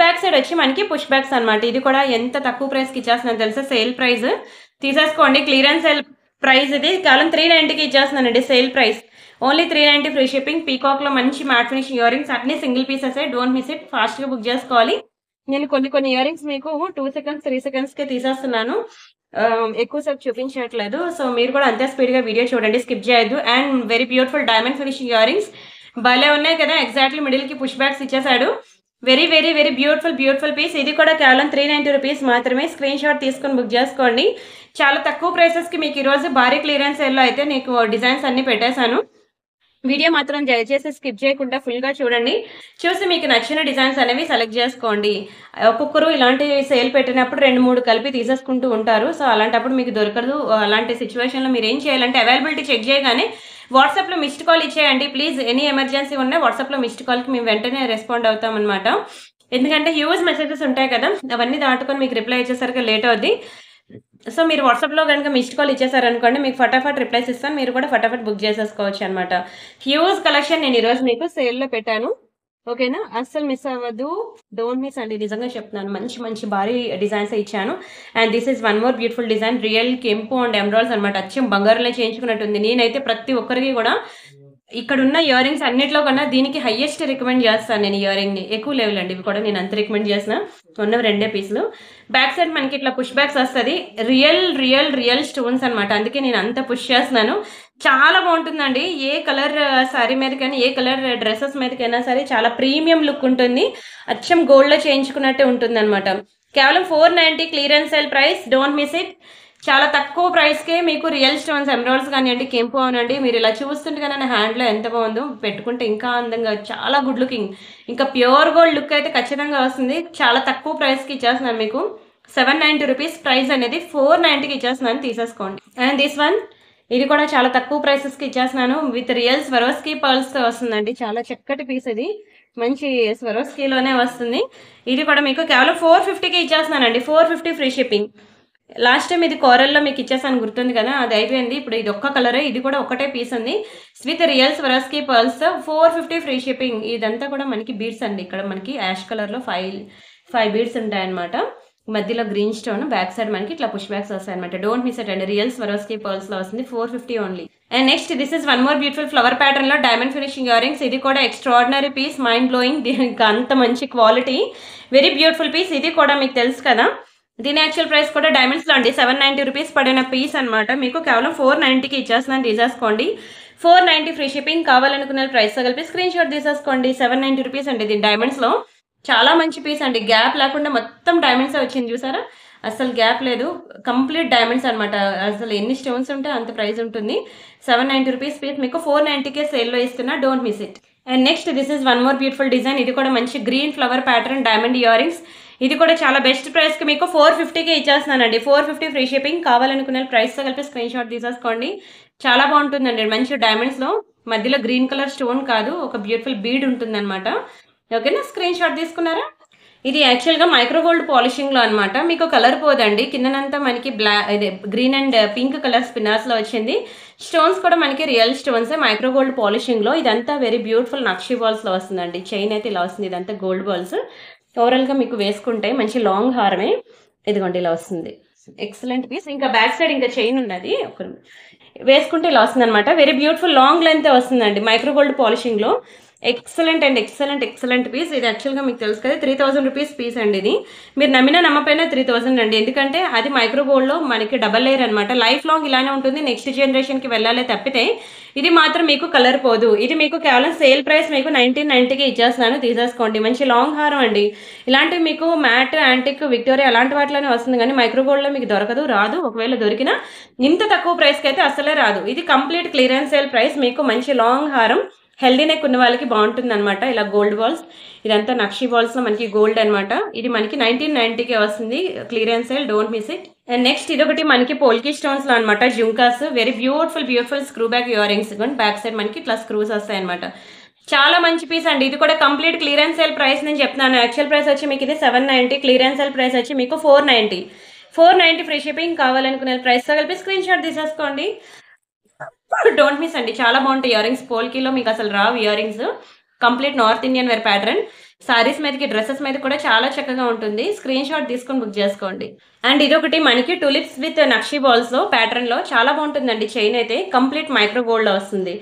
బ్యాక్ సైడ్ వచ్చి మనకి పుష్ బ్యాక్స్ అనమాట. ఇది కూడా ఎంత తక్కువ ప్రైస్కి ఇచ్చేస్తున్నాను తెలుసా, సేల్ ప్రైస్. తీసేసుకోండి. క్లియరెన్స్ సేల్ ప్రైస్ ఇది. కేవలం 390కి ఇచ్చేస్తున్నానండి. Sale price only 390 free shipping. Peacock లో మంచి మ్యాట్ ఫినిష్ ఇయర్ రింగ్స్, అన్ని single pieces. Don't miss it. Fast గా బుక్ చేసుకోవాలి. నేను కొన్ని ఇయర్ రింగ్స్ మీకు 2 సెకండ్స్ 3 సెకండ్స్ కే తీసేస్తున్నాను. ఎక్కువసేపు చూపించట్లేదు. సో మీరు కూడా అంతే స్పీడ్ గా వీడియో చూడండి, స్కిప్ చేయొద్దు. And very beautiful diamond finishing earrings భలే ఉన్నాయి కదా. ఎగ్జాక్ట్లీ మిడిల్ కి పుష్ బ్యాక్స్ ఇచ్చేసాడు. Very very very beautiful piece. ఇది కూడా కేవలం 390 రూపీస్ మాత్రమే. స్క్రీన్ షాట్ తీసుకొని బుక్ చేసుకోండి. చాలా తక్కువ ప్రైసెస్ కి మీకు ఈరోజు భారీ క్లియరెన్స్ సేల్లో అయితే నీకు డిజైన్స్ అన్ని పెట్టేశాను. వీడియో మాత్రం దయచేసి స్కిప్ చేయకుండా ఫుల్ గా చూడండి. చూసి మీకు నచ్చిన డిజైన్స్ అనేవి సెలెక్ట్ చేసుకోండి. ఒక్కొక్కరు ఇలాంటి సేల్ పెట్టినప్పుడు 2-3 కలిపి తీసేసుకుంటూ ఉంటారు. సో అలాంటప్పుడు మీకు దొరకదు. అలాంటి సిచ్యువేషన్లో మీరు ఏం చేయాలంటే అవైలబిలిటీ చెక్ చేయగానే వాట్సాప్లో మిస్డ్ కాల్ ఇచ్చేయండి ప్లీజ్. ఎనీ ఎమర్జెన్సీ ఉన్నా వాట్సాప్లో మిస్డ్ కాల్కి మేము వెంటనే రెస్పాండ్ అవుతాం అనమాట. ఎందుకంటే హ్యూజ్ మెసేజెస్ ఉంటాయి కదా, అవన్నీ దాటుకొని మీకు రిప్లై ఇచ్చేసరికి లేట్ అవుద్ది. సో మీరు వాట్సాప్లో కనుక మిస్డ్ కాల్ ఇచ్చేసారనుకోండి, మీకు ఫటాఫట్ రిప్లైస్ ఇస్తాను. మీరు కూడా ఫటాఫట్ బుక్ చేసేసుకోవచ్చు అనమాట. హ్యూజ్ కలెక్షన్ నేను ఈరోజు మీకు సేల్లో పెట్టాను. ఓకేనా? అస్సలు మిస్ అవ్వద్దు. డోంట్ మిస్ అండి. నిజంగా చెప్తున్నాను. మంచి మంచి భారీ డిజైన్స్ ఇచ్చాను. And this is one more beautiful design. Real కెంపు అండ్ ఎమరాల్డ్స్ అనమాట. అచ్చం బంగారంలో చేయించుకున్నట్టుంది. నేనైతే ప్రతి ఒక్కరికి కూడా ఇక్కడున్న ఇయర్ రింగ్స్ అన్నిట్లో కన్నా దీనికి హైయెస్ట్ రికమెండ్ చేస్తాను నేను ఇయర్ రింగ్ ని. ఎక్కువ లెవెల్ అండి ఇవి కూడా, నేను అంత రికమెండ్ చేసిన. ఉన్నవి 2 పీసులు. బ్యాక్ సైడ్ మనకి ఇట్లా పుష్ బ్యాక్స్ వస్తుంది. రియల్ రియల్ రియల్ స్టోన్స్ అనమాట. అందుకే నేను అంత పుష్ చేస్తున్నాను. చాలా బాగుంటుందండి. ఏ కలర్ సారీ మీదకైనా, ఏ కలర్ డ్రెస్సెస్ మీదకైనా సరే చాలా ప్రీమియం లుక్ ఉంటుంది. అచ్చం గోల్డ్ లో చేయించుకున్నట్టే ఉంటుంది అనమాట. కేవలం 490 clearance sale price. Don't miss it. చాలా తక్కువ ప్రైస్కే మీకు రియల్ స్టోన్స్ ఎమరాల్డ్స్ కానివ్వండి, కెంపు అవనండి, మీరు ఇలా చూస్తుంటే కానీ నా హ్యాండ్లో ఎంత బాగుందో, పెట్టుకుంటే ఇంకా అందంగా, చాలా గుడ్ లుకింగ్, ఇంకా ప్యూర్ గోల్డ్ లుక్ అయితే ఖచ్చితంగా వస్తుంది. చాలా తక్కువ ప్రైస్కి ఇచ్చేస్తున్నాను మీకు. 790 రూపీస్ ప్రైస్ అనేది 490కి ఇచ్చేస్తున్నాను, తీసేసుకోండి. అండ్ దిస్ వన్, ఇది కూడా చాలా తక్కువ ప్రైసెస్కి ఇచ్చేస్తున్నాను. విత్ రియల్ స్వరోస్కీ పర్ల్స్తో వస్తుందండి. చాలా చక్కటి పీస్ ఇది. మంచి స్వరోస్కీలోనే వస్తుంది. ఇది కూడా మీకు కేవలం 450కి ఇచ్చేస్తున్నానండి. 450 ఫ్రీ షిప్పింగ్. లాస్ట్ టైం ఇది కోరల్లో మీకు ఇచ్చేసాను, గుర్తుంది కదా, అది అయిపోయింది. ఇప్పుడు ఇది ఒక్క కలరే, ఇది కూడా ఒకటే పీస్ ఉంది. With real Swarovski pearls, 450 free shipping. ఇదంతా కూడా మనకి బీడ్స్ అండి. ఇక్కడ మనకి యాష్ కలర్లో 5 బీడ్స్ ఉంటాయన్నమాట. మధ్యలో గ్రీన్ స్టోన్, బ్యాక్ సైడ్ మనకి ఇట్లా పుష్ బ్యాక్స్ వస్తాయి అనమాట. డోంట్ మిస్ ఇట్ అండి. రియల్ స్వరోస్కీ పర్ల్స్ లో వస్తుంది. 450 only. And next this is one more beautiful flower pattern లో డైమండ్ ఫినిషింగ్ ఇయర్ రింగ్స్. ఇది కూడా ఎక్స్ట్రాడినరీ పీస్, మైండ్ బ్లోయింగ్. దీనికి అంత మంచి క్వాలిటీ, వెరీ బ్యూటిఫుల్ పీస్. ఇది కూడా మీకు తెలుసు కదా, దీని యాక్చువల్ ప్రైస్ కూడా డైమండ్స్ లో అండి 790 రూపీస్ పడిన పీస్ అనమాట. మీకు కేవలం 490కి ఇచ్చేస్తున్నాను, తీసేసుకోండి. 490 ఫ్రీ షిప్పింగ్. కావాలనుకున్న ప్రైస్ తో కలిపి స్క్రీన్ షాట్ తీసేసుకోండి. 790 రూపీస్ అండి. దీని డైమండ్స్ లో చాలా మంచి పీస్ అండి. గ్యాప్ లేకుండా మొత్తం డైమండ్స్ వచ్చింది, చూసారా? అసలు గ్యాప్ లేదు, కంప్లీట్ డైమండ్స్ అనమాట. అసలు ఎన్ని స్టోన్స్ ఉంటే అంత ప్రైస్ ఉంటుంది. 790 రూపీస్ పీస్ మీకు 490కే సేల్లో ఇస్తున్నా. Don't miss it. And next this is one more beautiful design. ఇది కూడా మంచి green flower pattern diamond earrings. ఇది కూడా చాలా బెస్ట్ ప్రైస్కి మీకు 450కే ఇచ్చేస్తున్నానండి. 450 ఫ్రీ షిప్పింగ్. కావాలనుకునే ప్రైస్తో కలిపి స్క్రీన్ షాట్ తీసేసుకోండి. చాలా బాగుంటుందండి. మంచి డైమండ్స్లో మధ్యలో గ్రీన్ కలర్ స్టోన్ కాదు, ఒక బ్యూటిఫుల్ బీడ్ ఉంటుంది అనమాట. ఓకేనా? స్క్రీన్ షాట్ తీసుకున్నారా? ఇది యాక్చువల్గా మైక్రో గోల్డ్ పాలిషింగ్లో అనమాట. మీకు కలర్ పోదండి. కిందనంతా మనకి ఇదే గ్రీన్ అండ్ పింక్ కలర్ స్పిన్నర్స్లో వచ్చింది. స్టోన్స్ కూడా మనకి రియల్ స్టోన్స్, మైక్రో గోల్డ్ పాలిషింగ్లో. ఇదంతా వెరీ బ్యూటిఫుల్ నక్షి బాల్స్లో వస్తుందండి. చైన్ అయితే ఇలా వస్తుంది. ఇదంతా గోల్డ్ బాల్స్. ఓవరాల్గా మీకు వేసుకుంటే మంచి లాంగ్ హారమే. ఇదిగోండి ఇలా వస్తుంది. Excellent piece. ఇంకా బ్యాక్ సైడ్ ఇంకా చైన్ ఉన్నది, ఒక వేసుకుంటే ఇలా వస్తుంది అనమాట. వెరీ బ్యూటిఫుల్ లాంగ్ లెంత్ వస్తుందండి మైక్రో గోల్డ్ పాలిషింగ్లో. Excellent and excellent piece. ఇది యాక్చువల్గా మీకు తెలుసు కదా, 3000 రూపీస్ పీస్ అండి. ఇది మీరు నమ్మినా నమ్మపోయినా 3000 అండి. ఎందుకంటే అది మైక్రో గోల్డ్లో మనకి డబల్ లేయర్ అనమాట. లైఫ్ లాంగ్ ఇలానే ఉంటుంది. నెక్స్ట్ జనరేషన్కి వెళ్ళాలి తప్పితే ఇది మాత్రం మీకు కలర్ పోదు. ఇది మీకు కేవలం సేల్ ప్రైస్ మీకు 1990కి ఇచ్చేస్తున్నాను, తీసేసుకోండి. మంచి లాంగ్ హారం అండి. ఇలాంటివి మీకు మ్యాట్, యాంటిక్, విక్టోరియా అలాంటి వాటిలోనే వస్తుంది, కానీ మైక్రో గోల్డ్లో మీకు దొరకదు, రాదు. ఒకవేళ దొరికినా ఇంత తక్కువ ప్రైస్కి అయితే అసలే రాదు. ఇది కంప్లీట్ క్లియరెన్స్ సేల్ ప్రైస్. మీకు మంచి లాంగ్ హారం, హెల్దీ నెక్ ఉన్న వాళ్ళకి బాగుంటుంది అనమాట. ఇలా గోల్డ్ బాల్స్, ఇదంతా నక్షి బాల్స్ లో మనకి గోల్డ్ అనమాట. ఇది మనకి 1990కే వస్తుంది, clearance sale. Don't miss it. And next ఇదొకటి మనకి పోల్కి స్టోన్స్ లో అనమాట, jhumkas. Very beautiful screw back ear rings. Back side మనకి ఇట్లా స్క్రూస్ వస్తాయి అనమాట. చాలా మంచి పీస్ అండి. ఇది కూడా కంప్లీట్ క్లియరెన్స్ సేల్ ప్రైస్ నేను చెప్తున్నాను. యాక్చువల్ ప్రైస్ వచ్చి మీకు ఇది 790, క్లియరెన్స్ సేల్ ప్రైస్ వచ్చి మీకు 490 ఫ్రీ షిప్పింగ్. కావాలనుకునే ప్రైస్ తో కలిపి స్క్రీన్ షాట్ తీసేసుకోండి. డోంట్ మిస్ అండి. చాలా బాగుంటాయి ఇయర్ రింగ్స్. పోల్కీలో మీకు అసలు రావు earrings. Complete North Indian wear pattern. Saris మీదకి, డ్రెస్సెస్ మీద కూడా చాలా చక్కగా ఉంటుంది. స్క్రీన్ షాట్ తీసుకొని బుక్ చేసుకోండి. అండ్ ఇదొకటి మనకి టులిప్స్ విత్ నక్షి బాల్స్ లో ప్యాటర్న్ లో చాలా బాగుంటుందండి. చైన్ అయితే కంప్లీట్ మైక్రో గోల్డ్ లో వస్తుంది.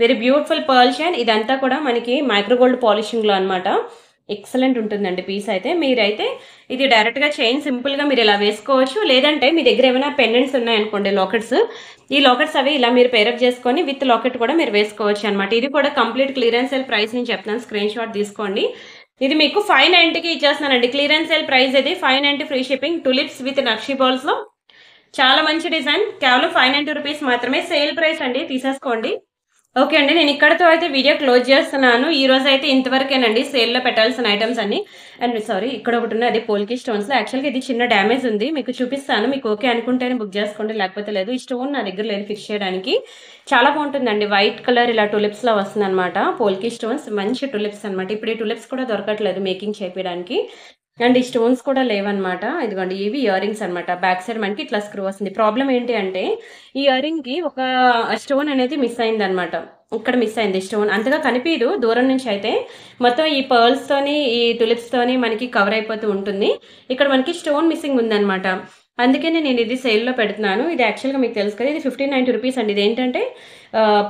Very beautiful pearl chain. ఇదంతా కూడా మనకి మైక్రో గోల్డ్ పాలిషింగ్ లో అనమాట. ఎక్సలెంట్ ఉంటుందండి పీస్ అయితే. మీరైతే ఇది డైరెక్ట్గా చైన్ సింపుల్గా మీరు ఇలా వేసుకోవచ్చు. లేదంటే మీ దగ్గర ఏమైనా పెండెంట్స్ ఉన్నాయనుకోండి, లాకెట్స్, ఈ లాకెట్స్ అవి ఇలా మీరు పేరప్ చేసుకొని విత్ లాకెట్ కూడా మీరు వేసుకోవచ్చు అనమాట. ఇది కూడా కంప్లీట్ క్లియరెన్స్ సేల్ ప్రైస్ నేను చెప్తాను, స్క్రీన్ షాట్ తీసుకోండి. ఇది మీకు 590కి ఇచ్చేస్తున్నానండి. క్లియరెన్స్ సేల్ ప్రైస్ ఇది 590 ఫ్రీ షిప్పింగ్. టులిప్స్ విత్ నక్షి బాల్స్లో చాలా మంచి డిజైన్. కేవలం 590 రూపీస్ మాత్రమే సేల్ ప్రైస్ అండి, తీసేసుకోండి. ఓకే అండి, నేను ఇక్కడతో అయితే వీడియో క్లోజ్ చేస్తున్నాను. ఈ రోజు అయితే ఇంతవరకేనండి సేల్లో పెట్టాల్సిన ఐటమ్స్ అన్ని. అండ్ సారీ, ఇక్కడ ఒకటి ఉన్నది పోల్కి స్టోన్స్లో. యాక్చువల్గా ఇది చిన్న డ్యామేజ్ ఉంది, మీకు చూపిస్తాను. మీకు ఓకే అనుకుంటేనే బుక్ చేసుకోండి, లేకపోతే లేదు. ఈ స్టోన్ నా దగ్గర లేదు ఫిక్స్ చేయడానికి. చాలా బాగుంటుందండి. వైట్ కలర్ ఇలా టులిప్స్లో వస్తుంది అనమాట. పోల్కి స్టోన్స్ మంచి టులిప్స్ అనమాట. ఇప్పుడు ఈ టులిప్స్ కూడా దొరకట్లేదు మేకింగ్ చేయడానికి. అండ్ ఈ స్టోన్స్ కూడా లేవన్నమాట. ఇదిగోండి ఇవి ఇయర్ రింగ్స్ అనమాట. బ్యాక్ సైడ్ మనకి ఇట్లా స్క్రూ వస్తుంది. ప్రాబ్లం ఏంటి అంటే ఈ ఇయర్ రింగ్ కి ఒక స్టోన్ అనేది మిస్ అయింది అనమాట. ఇక్కడ మిస్ అయింది స్టోన్. అంతగా కనిపించదు దూరం నుంచి అయితే. మొత్తం ఈ పర్ల్స్ తోని ఈ టులిప్స్ తోని మనకి కవర్ అయిపోతూ ఉంటుంది. ఇక్కడ మనకి స్టోన్ మిస్సింగ్ ఉందన్నమాట. అందుకనే నేను ఇది సేల్లో పెడుతున్నాను. ఇది యాక్చువల్గా మీకు తెలుసు కదా, ఇది 1590 రూపీస్ అండి. ఇది ఏంటంటే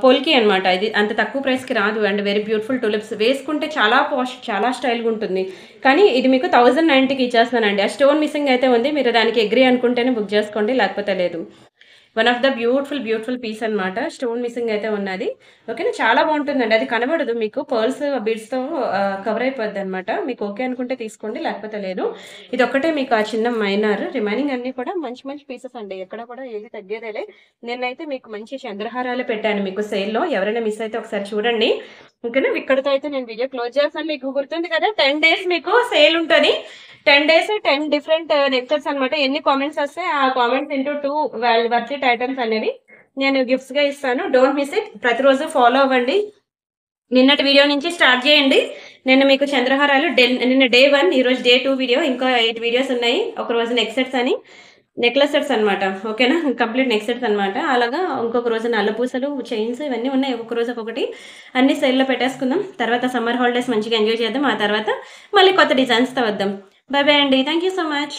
పోల్కి అనమాట. ఇది అంత తక్కువ ప్రైస్కి రాదు. అండ్ వెరీ బ్యూటిఫుల్ టులిప్స్ వేసుకుంటే చాలా పాష్, చాలా స్టైల్గా ఉంటుంది. కానీ ఇది మీకు 1090కి ఇచ్చేస్తానండి. ఆ స్టోన్ మిస్సింగ్ అయితే ఉంది. మీరు దానికి అగ్రీ అనుకుంటేనే బుక్ చేసుకోండి, లేకపోతే లేదు. One of the beautiful piece అనమాట. స్టోన్ మిస్సింగ్ అయితే ఉన్నది. ఓకేనా, చాలా బాగుంటుందండి. అది కనబడదు మీకు, పర్ల్స్ బీడ్స్తో కవర్ అయిపోద్ది అనమాట. మీకు ఓకే అనుకుంటే తీసుకోండి, లేకపోతే లేదు. ఇది ఒక్కటే మీకు ఆ చిన్న మైనర్, రిమైనింగ్ అన్ని కూడా మంచి మంచి పీసెస్ అండి. ఎక్కడ కూడా ఏది తగ్గేదేలే. నేనైతే మీకు మంచి చంద్రహారాలు పెట్టాను మీకు సేల్లో. ఎవరైనా మిస్ అయితే ఒకసారి చూడండి. ఓకేనా, ఇక్కడితో అయితే నేను వీడియో క్లోజ్ చేస్తాను. మీకు గుర్తుంది కదా 10 days మీకు సేల్ ఉంటుంది. 10 days 10 డిఫరెంట్ నెక్లెస్ అనమాట. ఎన్ని కామెంట్స్ వస్తే ఆ comments into 2 worth it items అనేవి నేను గిఫ్ట్స్ గా ఇస్తాను. Don't miss it. ప్రతిరోజు ఫాలో అవ్వండి. నిన్నటి వీడియో నుంచి స్టార్ట్ చేయండి. నేను మీకు చంద్రహారాలు నిన్న డే 1, ఈరోజు డే 2 వీడియో, ఇంకా 8 వీడియోస్ ఉన్నాయి. ఒక రోజు నెక్ సెట్స్ అని, నెక్లెస్ సెట్స్ అనమాట. ఓకేనా, కంప్లీట్ నెక్ సెట్స్ అనమాట. అలాగా ఇంకొక రోజు నల్లపూసలు, చైన్స్, ఇవన్నీ ఉన్నాయి. ఒక్కొక్క రోజు ఒక్కొక్కటి అన్ని సేల్లో పెట్టేసుకుందాం. తర్వాత సమ్మర్ హాలిడేస్ మంచిగా ఎంజాయ్ చేద్దాం. ఆ తర్వాత మళ్ళీ కొత్త డిజైన్స్తో వద్దాం. బై బై అండి. Thank you so much.